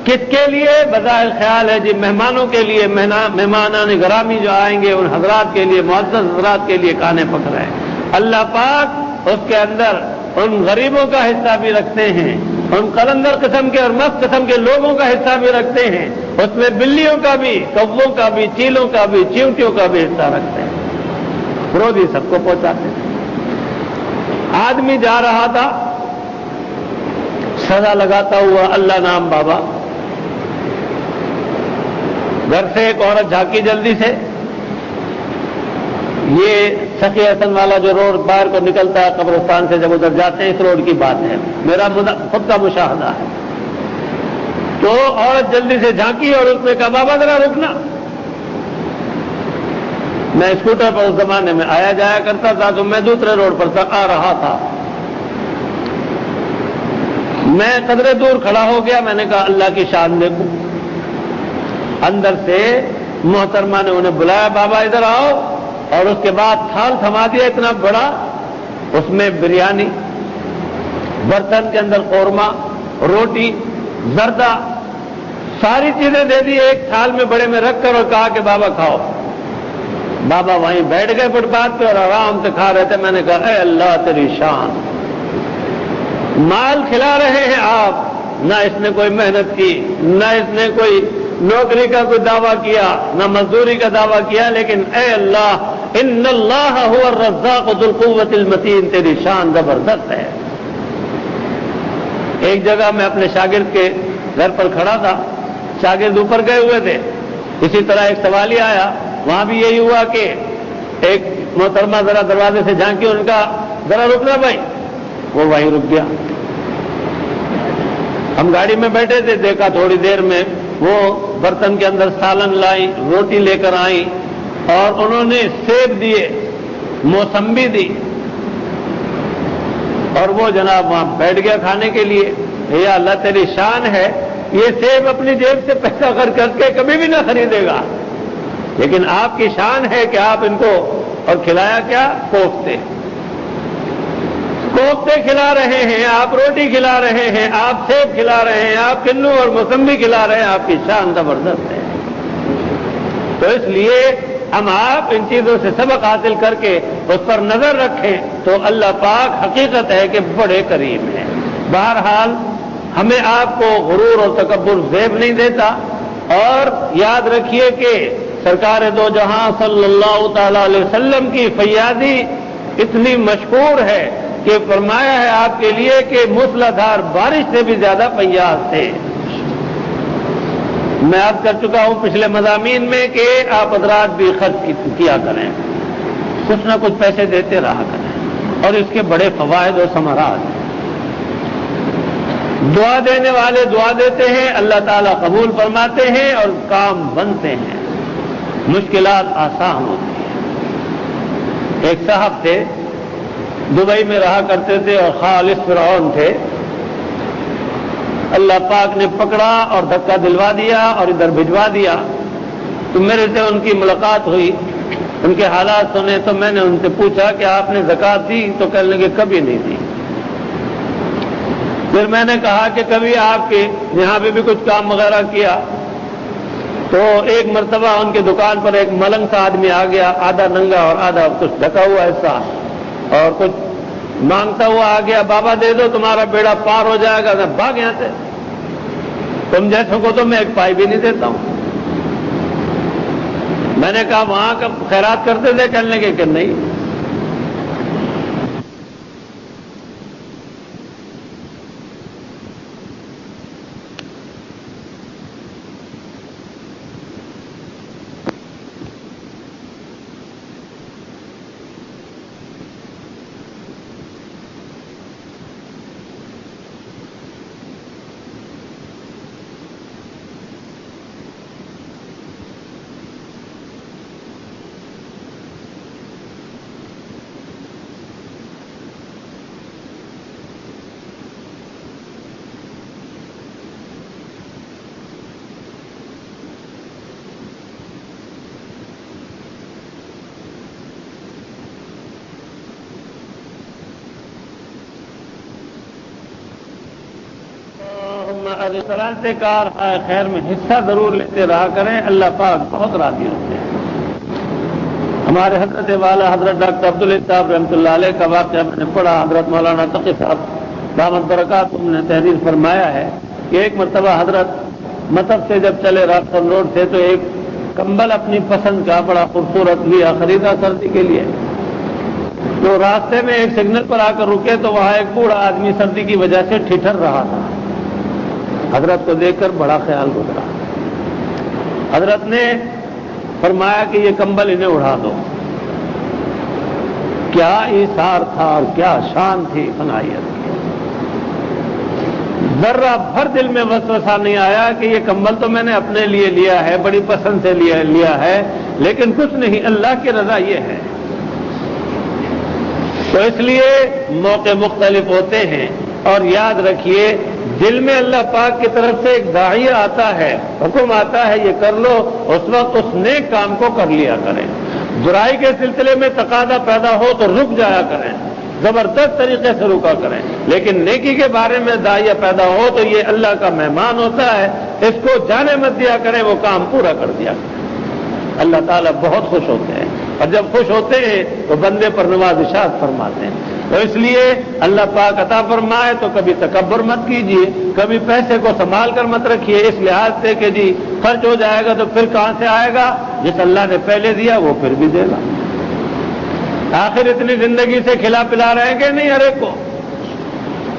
کس کے لیے؟ بظاہر خیال ہے جی مہمانوں کے لیے، مہمانان گرامی جو آئیں گے ان حضرات کے لیے، معزز حضرات کے لیے کھانے پک رہے ہیں۔ اللہ پاک اس کے اندر ان غریبوں کا حصہ بھی رکھتے ہیں، ان قلندر قسم کے اور مست قسم کے لوگوں کا حصہ بھی رکھتے ہیں، اس میں بلیوں کا بھی، کووں کا بھی، چیلوں کا بھی، چیونٹیوں کا بھی حصہ رکھتے ہیں، روزی سب کو پہنچاتے ہیں۔ آدمی جا رہا تھا سزا لگاتا ہوا، اللہ نام بابا، گھر سے ایک عورت جھانکی جلدی سے، یہ سخی حسن والا جو روڈ باہر کو نکلتا ہے قبرستان سے، جب ادھر جاتے ہیں اس روڈ کی بات ہے، میرا خود کا مشاہدہ ہے۔ تو عورت جلدی سے جھانکی اور اس نے کہا بابا ذرا رکنا۔ میں اسکوٹر پر اس زمانے میں آیا جایا کرتا تھا، تو میں دوسرے روڈ پر آ رہا تھا، میں قدرے دور کھڑا ہو گیا، میں نے کہا اللہ کی شان دیکھو۔ اندر سے محترمہ نے انہیں بلایا، بابا ادھر آؤ، اور اس کے بعد تھال تھما دیا اتنا بڑا، اس میں بریانی، برتن کے اندر قورمہ، روٹی، زردہ، ساری چیزیں دے دی ایک تھال میں بڑے میں رکھ کر، اور کہا کہ بابا کھاؤ۔ بابا وہیں بیٹھ گئے فٹ پاتھ پہ اور آرام سے کھا رہے تھے۔ میں نے کہا اے اللہ تیری شان، مال کھلا رہے ہیں آپ، نہ اس نے کوئی محنت کی، نہ اس نے کوئی نوکری کا کوئی دعویٰ کیا، نہ مزدوری کا دعویٰ کیا، لیکن اے اللہ ان اللہ هو الرزاق ذو القوۃ المتین، تیری شان زبردست ہے۔ ایک جگہ میں اپنے شاگرد کے گھر پر کھڑا تھا، شاگرد اوپر گئے ہوئے تھے، اسی طرح ایک سوالی آیا، وہاں بھی یہی ہوا کہ ایک محترمہ ذرا دروازے سے جھانکی، ان کا ذرا رکنا بھائی، وہ وہیں رک گیا۔ ہم گاڑی میں بیٹھے تھے، دیکھا تھوڑی دیر میں وہ برتن کے اندر سالن لائی، روٹی لے کر آئی، اور انہوں نے سیب دیے، موسمبی دی، اور وہ جناب وہاں بیٹھ گیا کھانے کے لیے۔ یا اللہ تیری شان ہے، یہ سیب اپنی جیب سے پیسہ خرچ کر کے کبھی بھی نہ خریدے گا، لیکن آپ کی شان ہے کہ آپ ان کو، اور کھلایا کیا؟ کوفتے، کوفتے کھلا رہے ہیں آپ، روٹی کھلا رہے ہیں آپ، سیب کھلا رہے ہیں آپ، کنو اور موسمبی کھلا رہے ہیں، آپ کی شان زبردست ہے۔ تو اس لیے ہم آپ ان چیزوں سے سبق حاصل کر کے اس پر نظر رکھیں تو اللہ پاک حقیقت ہے کہ بڑے کریم ہیں۔ بہرحال ہمیں آپ کو غرور اور تکبر زیب نہیں دیتا، اور یاد رکھیے کہ سرکار دو جہاں صلی اللہ تعالی علیہ وسلم کی فیاضی اتنی مشہور ہے کہ فرمایا ہے آپ کے لیے کہ موسلادھار بارش سے بھی زیادہ فیاض تھے۔ میں عرض کر چکا ہوں پچھلے مضامین میں کہ آپ حضرات بھی خرچ کیا کریں، کچھ نہ کچھ پیسے دیتے رہا کریں، اور اس کے بڑے فوائد و ثمرات ہیں۔ دعا دینے والے دعا دیتے ہیں، اللہ تعالیٰ قبول فرماتے ہیں اور کام بنتے ہیں، مشکلات آسان ہوتی ہیں۔ ایک صاحب تھے، دبئی میں رہا کرتے تھے اور خالص فرعون تھے۔ اللہ پاک نے پکڑا اور دھکا دلوا دیا اور ادھر بھجوا دیا۔ تو میرے سے ان کی ملاقات ہوئی، ان کے حالات سنے تو میں نے ان سے پوچھا کہ آپ نے زکوٰۃ دی؟ تو کہنے لگے کبھی نہیں دی۔ پھر میں نے کہا کہ کبھی آپ کے یہاں پہ بھی کچھ کام وغیرہ کیا؟ تو ایک مرتبہ ان کی دکان پر ایک ملنگ سا آدمی آ گیا، آدھا ننگا اور آدھا کچھ ڈھکا ہوا ایسا، اور کچھ مانگتا ہوا آ گیا، بابا دے دو تمہارا بیڑا پار ہو جائے گا۔ میں بھاگ یہاں سے، تم جیسوں کو تو میں ایک پائی بھی نہیں دیتا ہوں۔ میں نے کہا وہاں کا خیرات کرتے تھے؟ کہنے لگے کہ نہیں۔ سلامت کار خیر میں حصہ ضرور لیتے رہا کریں، اللہ پاک بہت راضی ہوتے ہیں۔ ہمارے حضرت والا حضرت ڈاکٹر عبداللہ صاحب رحمۃ اللہ علیہ کا واقعہ میں نے پڑھا۔ حضرت مولانا تقی صاحب دامت برکات نے تحریر فرمایا ہے کہ ایک مرتبہ حضرت مطب سے جب چلے راستن روڈ سے تو ایک کمبل اپنی پسند کا بڑا خوبصورت لیا، خریدا سردی کے لیے۔ تو راستے میں ایک سگنل پر آ کر رکے تو وہاں ایک بوڑھا آدمی سردی کی وجہ سے ٹھٹر رہا تھا۔ حضرت کو دیکھ کر بڑا خیال گزرا۔ حضرت نے فرمایا کہ یہ کمبل انہیں اڑا دو۔ کیا ایثار تھا اور کیا شان تھی فنائیت کی۔ ذرہ بھر دل میں وسوسہ نہیں آیا کہ یہ کمبل تو میں نے اپنے لیے لیا ہے، بڑی پسند سے لیا ہے، لیکن کچھ نہیں، اللہ کی رضا یہ ہے۔ تو اس لیے موقع مختلف ہوتے ہیں، اور یاد رکھیے دل میں اللہ پاک کی طرف سے ایک داعیہ آتا ہے، حکم آتا ہے یہ کر لو، اس وقت اس نیک کام کو کر لیا کریں۔ برائی کے سلسلے میں تقاضا پیدا ہو تو رک جایا کریں، زبردست طریقے سے رکا کریں، لیکن نیکی کے بارے میں داعیہ پیدا ہو تو یہ اللہ کا مہمان ہوتا ہے، اس کو جانے مت دیا کریں، وہ کام پورا کر دیا کریں۔ اللہ تعالیٰ بہت خوش ہوتے ہیں، اور جب خوش ہوتے ہیں تو بندے پر نوازشات فرماتے ہیں۔ تو اس لیے اللہ پاک عطا فرمائے تو کبھی تکبر مت کیجیے، کبھی پیسے کو سنبھال کر مت رکھیے اس لحاظ سے کہ جی خرچ ہو جائے گا تو پھر کہاں سے آئے گا، جس اللہ نے پہلے دیا وہ پھر بھی دے گا۔ آخر اتنی زندگی سے کھلا پلا رہے ہیں کہ نہیں، ہر ایک کو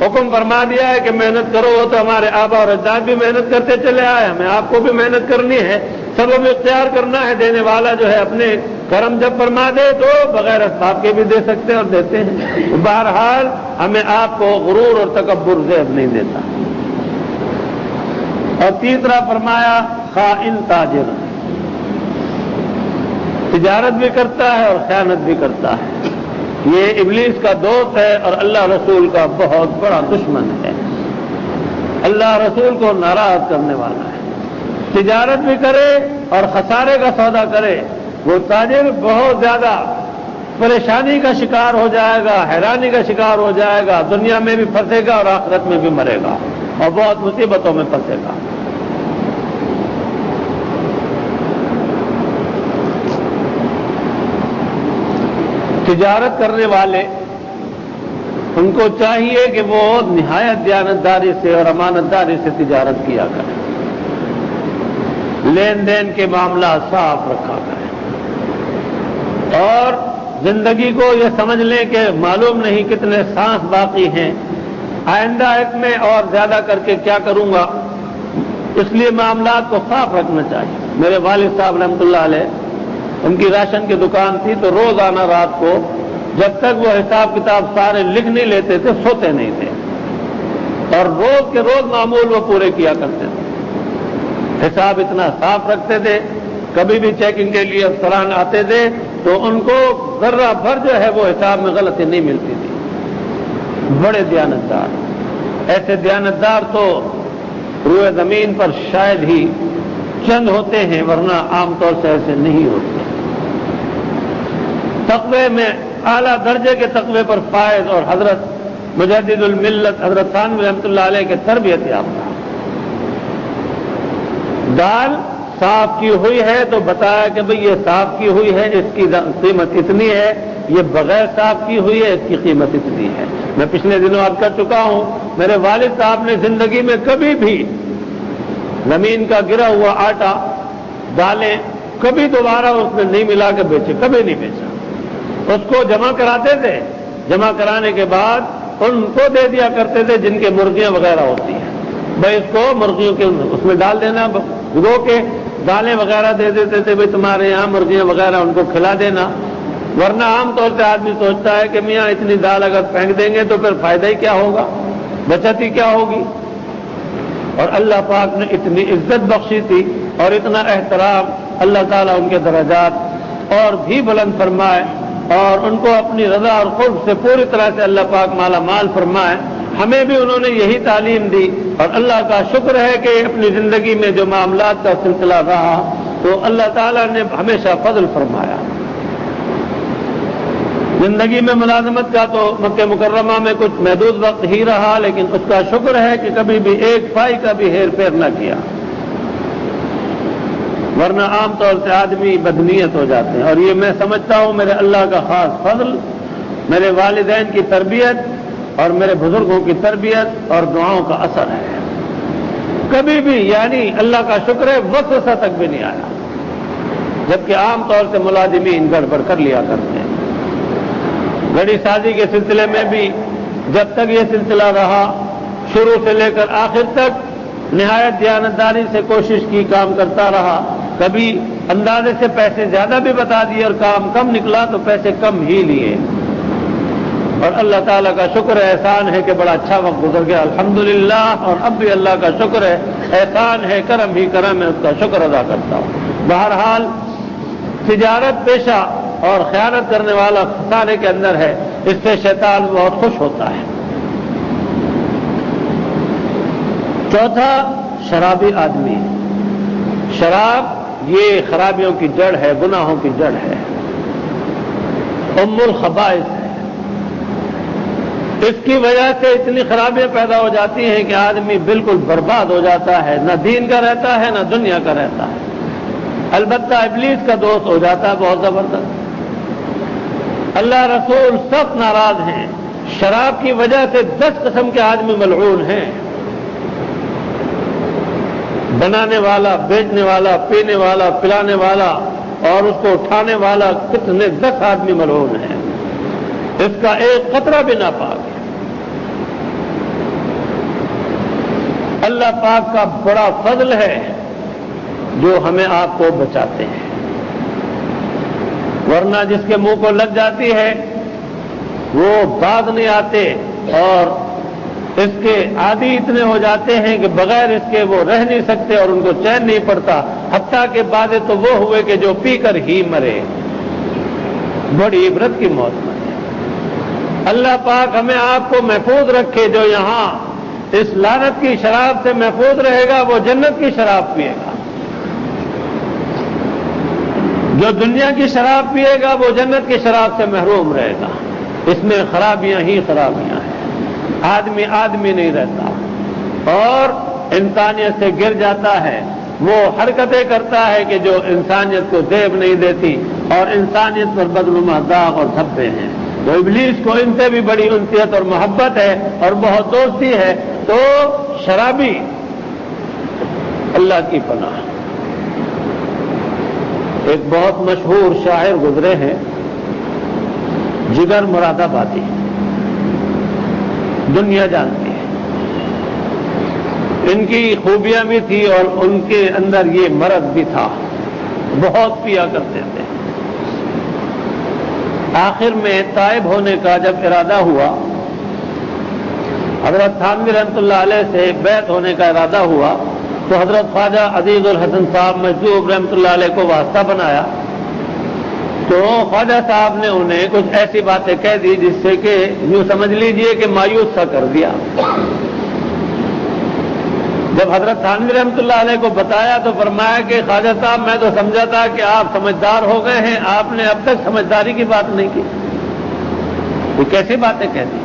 حکم فرما دیا ہے کہ محنت کرو، وہ تو ہمارے آبا اور اجداد بھی محنت کرتے چلے آئے، ہمیں آپ کو بھی محنت کرنی ہے، سبب اختیار کرنا ہے۔ دینے والا جو ہے اپنے کرم جب فرما دے تو بغیر اسباب کے بھی دے سکتے اور دیتے ہیں۔ بہرحال ہمیں آپ کو غرور اور تکبر زیب نہیں دیتا۔ اور تیسرا فرمایا خائن تاجر، تجارت بھی کرتا ہے اور خیانت بھی کرتا ہے، یہ ابلیس کا دوست ہے اور اللہ رسول کا بہت بڑا دشمن ہے، اللہ رسول کو ناراض کرنے والا ہے۔ تجارت بھی کرے اور خسارے کا سودا کرے، وہ تاجر بہت زیادہ پریشانی کا شکار ہو جائے گا، حیرانی کا شکار ہو جائے گا، دنیا میں بھی پھنسے گا اور آخرت میں بھی مرے گا اور بہت مصیبتوں میں پھنسے گا۔ تجارت کرنے والے ان کو چاہیے کہ وہ نہایت دیانتداری سے اور امانتداری سے تجارت کیا کریں، لین دین کے معاملات صاف رکھا کریں، اور زندگی کو یہ سمجھ لیں کہ معلوم نہیں کتنے سانس باقی ہیں، آئندہ ایک میں اور زیادہ کر کے کیا کروں گا، اس لیے معاملات کو صاف رکھنا چاہیے. میرے والد صاحب رحمۃ اللہ علیہ، ان کی راشن کی دکان تھی، تو روزانہ رات کو جب تک وہ حساب کتاب سارے لکھ نہیں لیتے تھے سوتے نہیں تھے، اور روز کے روز معمول وہ پورے کیا کرتے تھے. حساب اتنا صاف رکھتے تھے، کبھی بھی چیکنگ کے لیے افسران آتے تھے تو ان کو ذرہ بھر جو ہے وہ حساب میں غلطی نہیں ملتی تھی. بڑے دیانتدار، ایسے دیانتدار تو روئے زمین پر شاید ہی چند ہوتے ہیں، ورنہ عام طور سے ایسے نہیں ہوتے. تقوی میں اعلیٰ درجے کے تقوی پر فائز اور حضرت مجدد الملت حضرت تھانوی رحمۃ اللہ علیہ کے تربیت یافتہ. دال صاف کی ہوئی ہے تو بتایا کہ بھئی یہ صاف کی ہوئی ہے، اس کی قیمت اتنی ہے، یہ بغیر صاف کی ہوئی ہے، اس کی قیمت اتنی ہے. میں پچھلے دنوں عرض کر چکا ہوں، میرے والد صاحب نے زندگی میں کبھی بھی زمین کا گرا ہوا آٹا، دالیں کبھی دوبارہ اس میں نہیں ملا کے بیچے، کبھی نہیں بیچا. اس کو جمع کراتے تھے، جمع کرانے کے بعد ان کو دے دیا کرتے تھے جن کے مرغیاں وغیرہ ہوتی ہیں، بھائی اس کو مرغیوں کے اس میں ڈال دینا، بھگو کے دالیں وغیرہ دے دیتے تھے، بھائی تمہارے یہاں مرغیاں وغیرہ ان کو کھلا دینا. ورنہ عام طور سے آدمی سوچتا ہے کہ میاں اتنی دال اگر پھینک دیں گے تو پھر فائدہ ہی کیا ہوگا، بچت ہی کیا ہوگی. اور اللہ پاک نے اتنی عزت بخشی تھی اور اتنا احترام، اللہ تعالیٰ ان کے درجات اور بھی بلند فرمائے اور ان کو اپنی رضا اور قرب سے پوری طرح سے اللہ پاک مالا مال فرمائے. ہمیں بھی انہوں نے یہی تعلیم دی، اور اللہ کا شکر ہے کہ اپنی زندگی میں جو معاملات کا سلسلہ رہا تو اللہ تعالیٰ نے ہمیشہ فضل فرمایا. زندگی میں ملازمت کا تو مکہ مکرمہ میں کچھ محدود وقت ہی رہا، لیکن اس کا شکر ہے کہ کبھی بھی ایک پائی کا بھی ہیر پھیر نہ کیا، ورنہ عام طور سے آدمی بدنیت ہو جاتے ہیں. اور یہ میں سمجھتا ہوں میرے اللہ کا خاص فضل، میرے والدین کی تربیت اور میرے بزرگوں کی تربیت اور دعاؤں کا اثر ہے. کبھی بھی یعنی اللہ کا شکر ہے وسوسہ تک بھی نہیں آیا، جبکہ عام طور سے ملازمین گڑبڑ کر لیا کرتے ہیں. گھڑی سازی کے سلسلے میں بھی جب تک یہ سلسلہ رہا، شروع سے لے کر آخر تک نہایت دیانتداری سے کوشش کی، کام کرتا رہا. کبھی اندازے سے پیسے زیادہ بھی بتا دیے اور کام کم نکلا تو پیسے کم ہی لیے. اور اللہ تعالیٰ کا شکر ہے، احسان ہے کہ بڑا اچھا وقت گزر گیا الحمدللہ. اور اب بھی اللہ کا شکر ہے، احسان ہے، کرم ہی کرم ہے، اس کا شکر ادا کرتا ہوں. بہرحال تجارت پیشہ اور خیانت کرنے والا خسارے کے اندر ہے، اس سے شیطان بہت خوش ہوتا ہے. چوتھا، شرابی آدمی. شراب یہ خرابیوں کی جڑ ہے، گناہوں کی جڑ ہے، ام الخبائث ہے. اس کی وجہ سے اتنی خرابیاں پیدا ہو جاتی ہیں کہ آدمی بالکل برباد ہو جاتا ہے، نہ دین کا رہتا ہے نہ دنیا کا رہتا ہے. البتہ ابلیس کا دوست ہو جاتا ہے بہت زبردست. اللہ رسول سخت ناراض ہیں. شراب کی وجہ سے 10 قسم کے آدمی ملعون ہیں. بنانے والا، بیچنے والا، پینے والا، پلانے والا اور اس کو اٹھانے والا، کتنے 10 آدمی ملعون ہیں. اس کا ایک قطرہ بھی ناپاک ہے. اللہ پاک کا بڑا فضل ہے جو ہمیں آپ کو بچاتے ہیں، ورنہ جس کے منہ کو لگ جاتی ہے وہ باز نہیں آتے، اور اس کے عادی اتنے ہو جاتے ہیں کہ بغیر اس کے وہ رہ نہیں سکتے اور ان کو چین نہیں پڑتا. حتیٰ کہ بعد تو وہ ہوئے کہ جو پی کر ہی مرے. بڑی عبرت کی موت میں اللہ پاک ہمیں آپ کو محفوظ رکھے. جو یہاں اس لعنت کی شراب سے محفوظ رہے گا وہ جنت کی شراب پیے گا. جو دنیا کی شراب پیے گا وہ جنت کی شراب سے محروم رہے گا. اس میں خرابیاں ہی خرابیاں ہیں. آدمی آدمی نہیں رہتا اور انسانیت سے گر جاتا ہے. وہ حرکتیں کرتا ہے کہ جو انسانیت کو زیب نہیں دیتی اور انسانیت پر بدنما داغ اور دھبے ہیں. تو ابلیس کو ان سے بھی بڑی انسیت اور محبت ہے اور بہت دوستی ہے. تو شرابی اللہ کی پناہ. ایک بہت مشہور شاعر گزرے ہیں، جگر مراد آبادی، دنیا جانتی ہے. ان کی خوبیاں بھی تھی اور ان کے اندر یہ مرض بھی تھا، بہت پیا کرتے تھے۔ آخر میں تائب ہونے کا جب ارادہ ہوا، حضرت تھانوی رحمۃ اللہ علیہ سے بیعت ہونے کا ارادہ ہوا، تو حضرت خواجہ عزیز الحسن صاحب مجذوب رحمۃ اللہ علیہ کو واسطہ بنایا، تو خواجہ صاحب نے انہیں کچھ ایسی باتیں کہہ دی جس سے کہ یوں سمجھ لیجئے کہ مایوس سا کر دیا۔ جب حضرت تھانوی رحمۃ اللہ علیہ کو بتایا تو فرمایا کہ خواجہ صاحب میں تو سمجھا تھا کہ آپ سمجھدار ہو گئے ہیں، آپ نے اب تک سمجھداری کی بات نہیں کی، وہ کیسی باتیں کہہ دی۔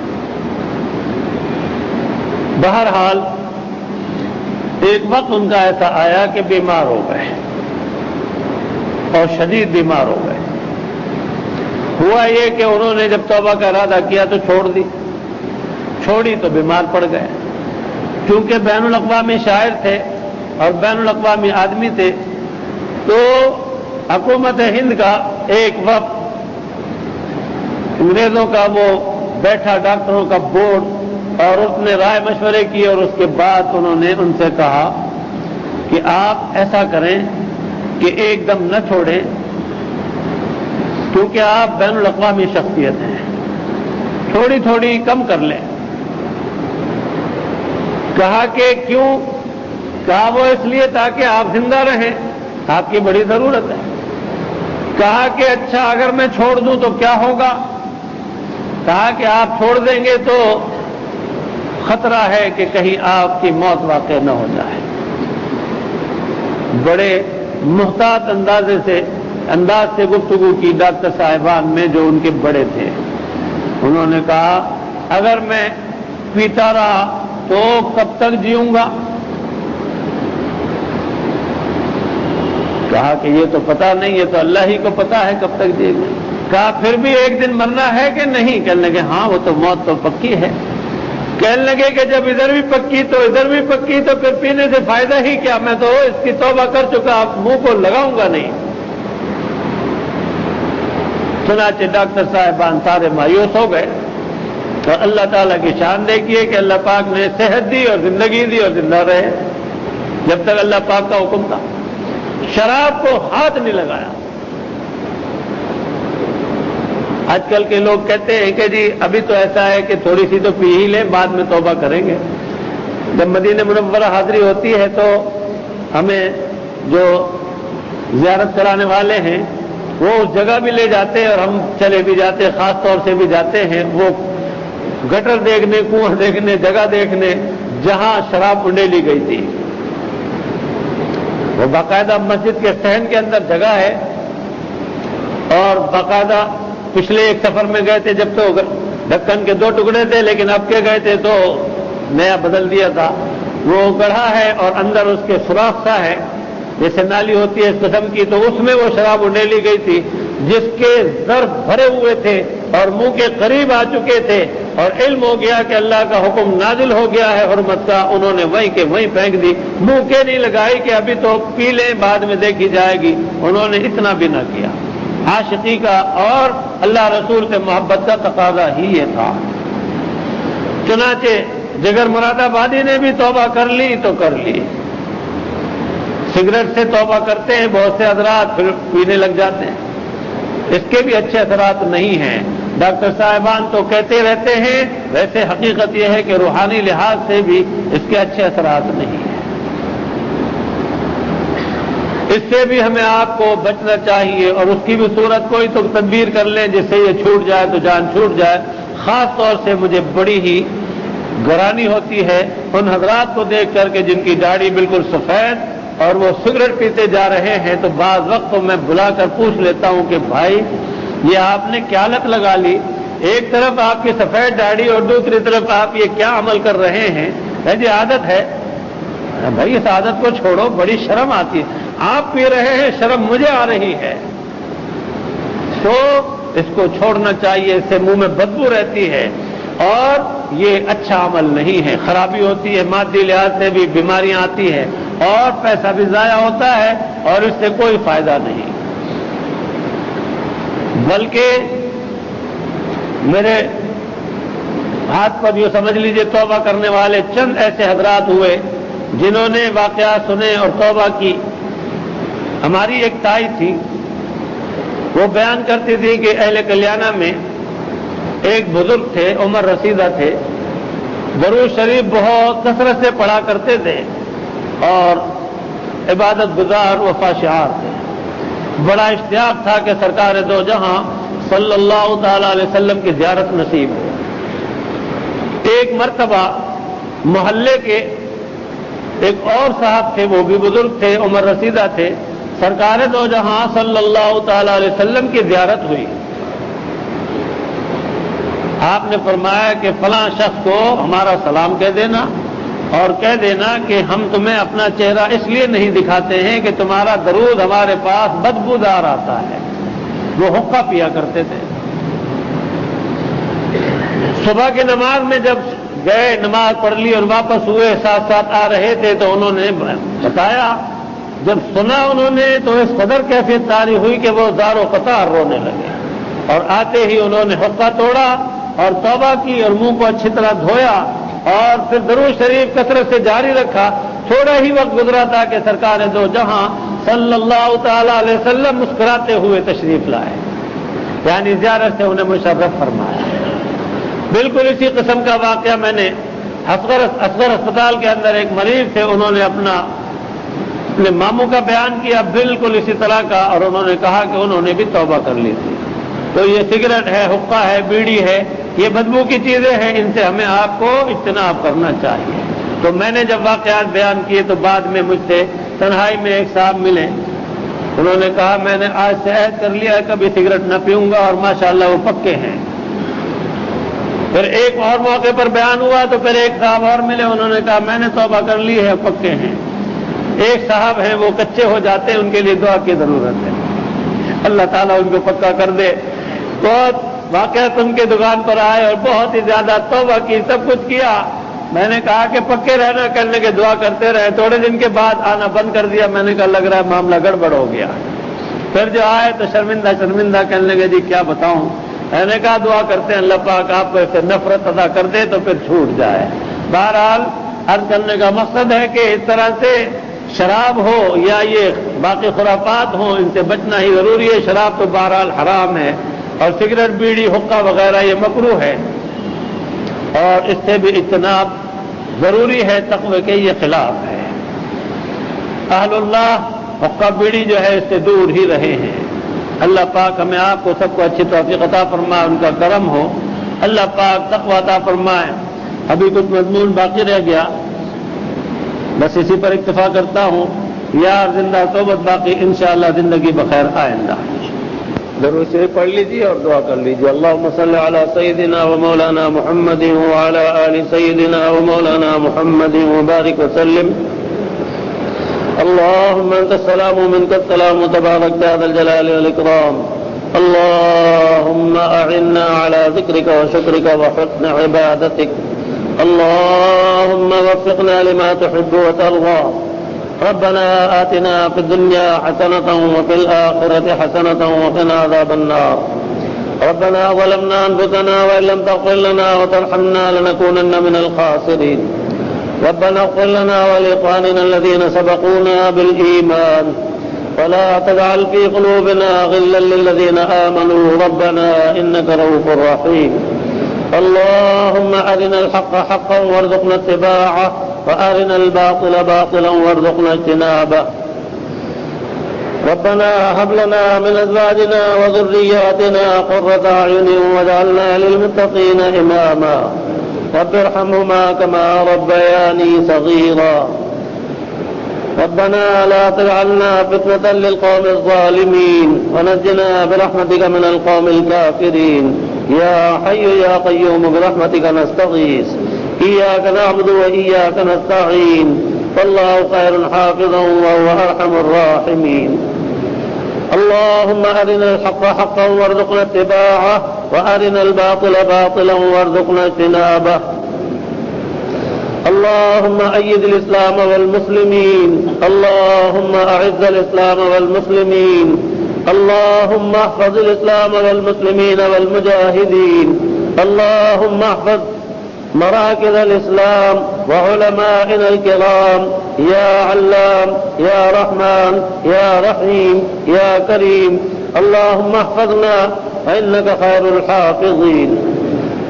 بہرحال ایک وقت ان کا ایسا آیا کہ بیمار ہو گئے اور شدید بیمار ہو گئے۔ ہوا یہ کہ انہوں نے جب توبہ کا ارادہ کیا تو چھوڑی تو بیمار پڑ گئے۔ چونکہ بین الاقوامی شاعر تھے اور بین الاقوامی آدمی تھے، تو حکومت ہند کا ایک وقت انگریزوں کا وہ بیٹھا ڈاکٹروں کا بورڈ، اور اس نے رائے مشورے کیے اور اس کے بعد انہوں نے ان سے کہا کہ آپ ایسا کریں کہ ایک دم نہ چھوڑیں، کیونکہ آپ بین الاقوامی شخصیت ہیں، تھوڑی تھوڑی کم کر لیں۔ کہا کہ کیوں؟ کہا وہ اس لیے تاکہ آپ زندہ رہیں، آپ کی بڑی ضرورت ہے۔ کہا کہ اچھا اگر میں چھوڑ دوں تو کیا ہوگا؟ کہا کہ آپ چھوڑ دیں گے تو خطرہ ہے کہ کہیں آپ کی موت واقع نہ ہو جائے۔ بڑے محتاط انداز سے گفتگو کی ڈاکٹر صاحبان میں جو ان کے بڑے تھے۔ انہوں نے کہا اگر میں پیتا رہا تو کب تک جیوں گا؟ کہا کہ یہ تو پتا نہیں، یہ تو اللہ ہی کو پتا ہے کب تک جیے گا۔ کہا پھر بھی ایک دن مرنا ہے کہ نہیں؟ کہنے لگے ہاں وہ تو موت تو پکی ہے۔ کہنے لگے کہ جب ادھر بھی پکی تو ادھر بھی پکی تو پھر پینے سے فائدہ ہی کیا، میں تو اس کی توبہ کر چکا، اب منہ کو لگاؤں گا نہیں۔ چنانچہ ڈاکٹر صاحبان سارے مایوس ہو گئے، اور اللہ تعالیٰ کی شان دیکھیے کہ اللہ پاک نے صحت دی اور زندگی دی اور زندہ رہے جب تک اللہ پاک کا حکم تھا۔ شراب کو ہاتھ نہیں لگایا۔ آج کل کے لوگ کہتے ہیں کہ جی ابھی تو ایسا ہے کہ تھوڑی سی تو پی ہی لیں، بعد میں توبہ کریں گے۔ جب مدینہ منورہ حاضری ہوتی ہے تو ہمیں جو زیارت کرانے والے ہیں وہ اس جگہ بھی لے جاتے ہیں اور ہم چلے بھی جاتے ہیں، خاص طور سے بھی جاتے ہیں وہ گٹر دیکھنے، کنواں دیکھنے، جگہ دیکھنے جہاں شراب انڈیلی گئی تھی۔ وہ باقاعدہ مسجد کے صحن کے اندر جگہ ہے، اور باقاعدہ پچھلے ایک سفر میں گئے تھے جب تو ڈھکن کے 2 ٹکڑے تھے، لیکن اب کے گئے تھے تو نیا بدل دیا تھا۔ وہ گڑھا ہے اور اندر اس کے سوراخ سا ہے، جیسے نالی ہوتی ہے اس قسم کی، تو اس میں وہ شراب انڈیلی گئی تھی جس کے ظرف بھرے ہوئے تھے اور منہ کے قریب آ چکے تھے، اور علم ہو گیا کہ اللہ کا حکم نازل ہو گیا ہے حرمت کا۔ انہوں نے وہیں کے وہیں پھینک دی، منہ کے نہیں لگائی کہ ابھی تو پی لیں بعد میں دیکھی جائے گی، انہوں نے اتنا بھی نہ کیا۔ عاشقی کا اور اللہ رسول سے محبت کا تقاضا ہی یہ تھا۔ چنانچہ جگر مراد آبادی نے بھی توبہ کر لی تو کر لی۔ سگریٹ سے توبہ کرتے ہیں بہت سے حضرات، پھر پینے لگ جاتے ہیں، اس کے بھی اچھے اثرات نہیں ہیں۔ ڈاکٹر صاحبان تو کہتے رہتے ہیں، ویسے حقیقت یہ ہے کہ روحانی لحاظ سے بھی اس کے اچھے اثرات نہیں ہیں۔ اس سے بھی ہمیں آپ کو بچنا چاہیے، اور اس کی بھی صورت کوئی تو تدبیر کر لیں جس سے یہ چھوٹ جائے تو جان چھوٹ جائے۔ خاص طور سے مجھے بڑی ہی گرانی ہوتی ہے ان حضرات کو دیکھ کر کے جن کی داڑھی بالکل سفید اور وہ سگریٹ پیتے جا رہے ہیں، تو بعض وقت تو میں بلا کر پوچھ لیتا ہوں کہ بھائی یہ آپ نے کیا لت لگا لی؟ ایک طرف آپ کی سفید داڑھی اور دوسری طرف آپ یہ کیا عمل کر رہے ہیں؟ جی عادت ہے۔ بھائی اس عادت کو چھوڑو، بڑی شرم آتی ہے۔ آپ پی رہے ہیں، شرم مجھے آ رہی ہے، تو اس کو چھوڑنا چاہیے، اس سے منہ میں بدبو رہتی ہے اور یہ اچھا عمل نہیں ہے، خرابی ہوتی ہے، مادی لحاظ سے بھی بیماریاں آتی ہیں اور پیسہ بھی ضائع ہوتا ہے اور اس سے کوئی فائدہ نہیں۔ بلکہ میرے ہاتھ پر جو سمجھ لیجئے توبہ کرنے والے چند ایسے حضرات ہوئے جنہوں نے واقعات سنے اور توبہ کی. ہماری ایک تائی تھی، وہ بیان کرتی تھی کہ اہل کلیانہ میں ایک بزرگ تھے، عمر رسیدہ تھے، درود شریف بہت کثرت سے پڑھا کرتے تھے اور عبادت گزار وفا شعار تھے. بڑا اشتیاق تھا کہ سرکار دو جہاں صلی اللہ تعالی علیہ وسلم کی زیارت نصیب ہو. ایک مرتبہ محلے کے ایک اور صاحب تھے، وہ بھی بزرگ تھے، عمر رسیدہ تھے، سرکار دو جہاں صلی اللہ تعالی علیہ وسلم کی زیارت ہوئی. آپ نے فرمایا کہ فلاں شخص کو ہمارا سلام کہہ دینا اور کہہ دینا کہ ہم تمہیں اپنا چہرہ اس لیے نہیں دکھاتے ہیں کہ تمہارا درود ہمارے پاس بدبودار آتا ہے. وہ حقہ پیا کرتے تھے. صبح کی نماز میں جب گئے، نماز پڑھ لی اور واپس ہوئے، ساتھ ساتھ آ رہے تھے تو انہوں نے بتایا، جب سنا انہوں نے تو اس قدر کیفیت طاری ہوئی کہ وہ زار و قطار رونے لگے اور آتے ہی انہوں نے حقہ توڑا اور توبہ کی اور منہ کو اچھی طرح دھویا اور پھر درود شریف کثرت سے جاری رکھا. تھوڑا ہی وقت گزرا تھا کہ سرکار دو جہاں صلی اللہ تعالی علیہ وسلم مسکراتے ہوئے تشریف لائے، یعنی زیارت سے انہیں مشرف فرمایا. بالکل اسی قسم کا واقعہ میں نے اصغر اسپتال کے اندر ایک مریض تھے، انہوں نے اپنے ماموں کا بیان کیا بالکل اسی طرح کا، اور انہوں نے کہا کہ انہوں نے بھی توبہ کر لی تھی. تو یہ سگریٹ ہے، حقہ ہے، بیڑی ہے، یہ بدبو کی چیزیں ہیں، ان سے ہمیں آپ کو اجتناب کرنا چاہیے. تو میں نے جب واقعات بیان کیے تو بعد میں مجھ سے تنہائی میں ایک صاحب ملے، انہوں نے کہا میں نے آج سے عہد کر لیا ہے کبھی سگریٹ نہ پیوں گا، اور ماشاءاللہ وہ پکے ہیں. پھر ایک اور موقع پر بیان ہوا تو پھر ایک صاحب اور ملے، انہوں نے کہا میں نے توبہ کر لی ہے، پکے ہیں. ایک صاحب ہیں وہ کچے ہو جاتے ہیں، ان کے لیے دعا کی ضرورت ہے، اللہ تعالیٰ ان کو پکا کر دے. بہت واقعہ ان کے دکان پر آئے اور بہت ہی زیادہ توبہ کی، سب کچھ کیا. میں نے کہا کہ پکے رہنا، کرنے کے دعا کرتے رہے. تھوڑے دن کے بعد آنا بند کر دیا. میں نے کہا لگ رہا ہے معاملہ گڑبڑ ہو گیا. پھر جو آئے تو شرمندہ کہنے لگے جی کیا بتاؤں. میں نے کہا دعا کرتے ہیں اللہ پاک آپ کو اس سے نفرت ادا کر دے تو پھر چھوٹ جائے. بہرحال عرض کرنے کا مقصد ہے کہ اس طرح سے شراب ہو یا یہ باقی خرافات ہوں، ان سے بچنا ہی ضروری ہے. شراب تو بہرحال حرام ہے اور سگریٹ، بیڑی، حقہ وغیرہ یہ مکروہ ہے اور اس سے بھی اجتناب ضروری ہے، تقوی کے یہ خلاف ہے. اہل اللہ حقہ بیڑی جو ہے اس سے دور ہی رہے ہیں. اللہ پاک ہمیں آپ کو سب کو اچھی توفیق عطا فرمائے، ان کا کرم ہو. اللہ پاک تقوی عطا فرمائے. ابھی کچھ مضمون باقی رہ گیا، بس اسی پر اکتفا کرتا ہوں. یار زندہ صحبت باقی، انشاءاللہ زندگی بخیر آئندہ. درود شریف پڑھ لیجیے اور دعا کر لیجیے. اللہم صلی علی سیدنا و مولانا محمد وعلی آل سیدنا و مولانا محمد وبارک وسلم. اللهم انت السلام ومنك السلام تبارك يا ذا الجلال والاكرام. اللهم اعنا على ذكرك وشكرك وحسن عبادتك. اللهم وفقنا لما تحب وترضى. ربنا آتنا في الدنيا حسنة وفي الآخرة حسنة وقنا عذاب النار. ربنا ظلمنا أنفسنا وإن لم تغفر لنا وترحمنا لنكونن من الخاسرين. ربنا اغفر لنا ولإخواننا الذين سبقونا بالإيمان ولا تجعل في قلوبنا غلا للذين آمنوا ربنا إنك رؤوف رحيم. اللهم أرنا الحق حقا وارزقنا اتباعه وأرنا الباطل باطلا وارزقنا اجتنابه. ربنا هب لنا من أزواجنا وذرياتنا قرة أعين واجعلنا للمتقين إماما. رب ارحمهما كما ربياني صغيرا. ربنا لا تجعلنا فتنة للقوم الظالمين ونجنا برحمتك من القوم الكافرين. يا حي يا قيوم برحمتك نستغيث. إياك نعبد وإياك نستعين. فالله خير حافظا وهو أرحم الراحمين. اللهم أرنا الحق حقا وارزقنا اتباعه وأرنا الباطل باطلا وارزقنا اجتنابه. اللهم أيد الإسلام والمسلمين. اللهم أعز الإسلام والمسلمين. اللهم احفظ الإسلام والمسلمين والمجاهدين. اللهم احفظ مراكز الإسلام وعلمائنا الكرام، يا علام يا رحمن يا رحيم يا كريم. اللهم احفظنا فإنك خير الحافظين.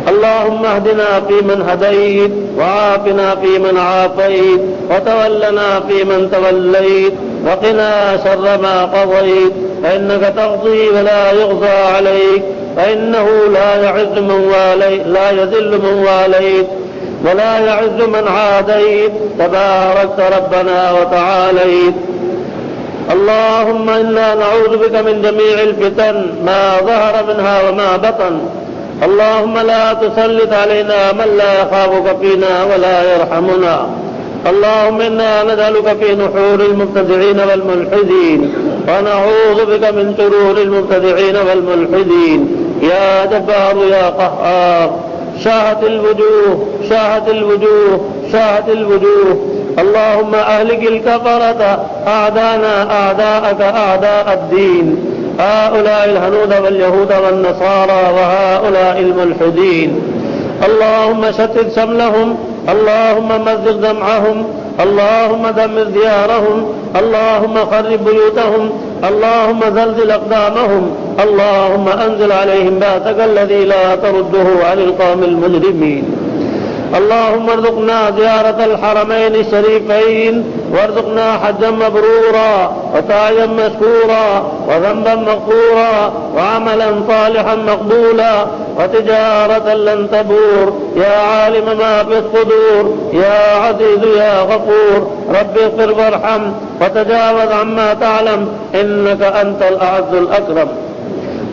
اللهم اهدنا فيمن هديت، وعافنا فيمن عافيت، وتولنا فيمن توليت، وقنا شر ما قضيت، فإنك تقضي ولا يقضى عليك، فإنه لا يذل من واليت ولا يعز من عاديت، تباركت ربنا وتعاليت. اللهم إنا نعوذ بك من جميع الفتن ما ظهر منها وما بطن. اللهم لا تسلط علينا من لا يخافك فينا ولا يرحمنا. اللهم إنا نسألك في نحور المبتدعين والملحدين، ونعوذ بك من شرور المبتدعين والملحدين. يا جبار يا قهار، شاهت الوجوه شاهت الوجوه شاهت الوجوه. اللهم أهلك الكفرة أعدانا أعداءك أعداء الدين، هؤلاء الهنود واليهود والنصارى وهؤلاء الملحدين. اللهم شتت شملهم، اللهم مزق جمعهم، اللهم دمر ديارهم، اللهم خرب بيوتهم، اللهم زلزل أقدامهم، اللهم أنزل عليهم بأسك الذي لا ترده عن القوم المجرمين. اللهم ارزقنا زيارة الحرمين الشريفين، وارزقنا حجا مبرورا وسعيا مشكورا وذنبا مغفورا وعملا صالحا مقبولا وتجارة لن تبور. يا عالم ما في الصدور، يا عزيز يا غفور، رب اغفر وارحم وتجاوز عما تعلم، إنك أنت الأعز الأكرم.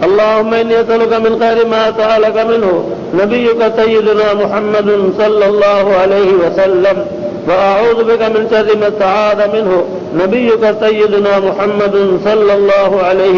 اللهم إني أسألك من خير ما سألك منه نبيك سيدنا محمد صلى الله عليه وسلم، وأعوذ بك من شر ما استعاذ منه نبيك سيدنا محمد صلى الله عليه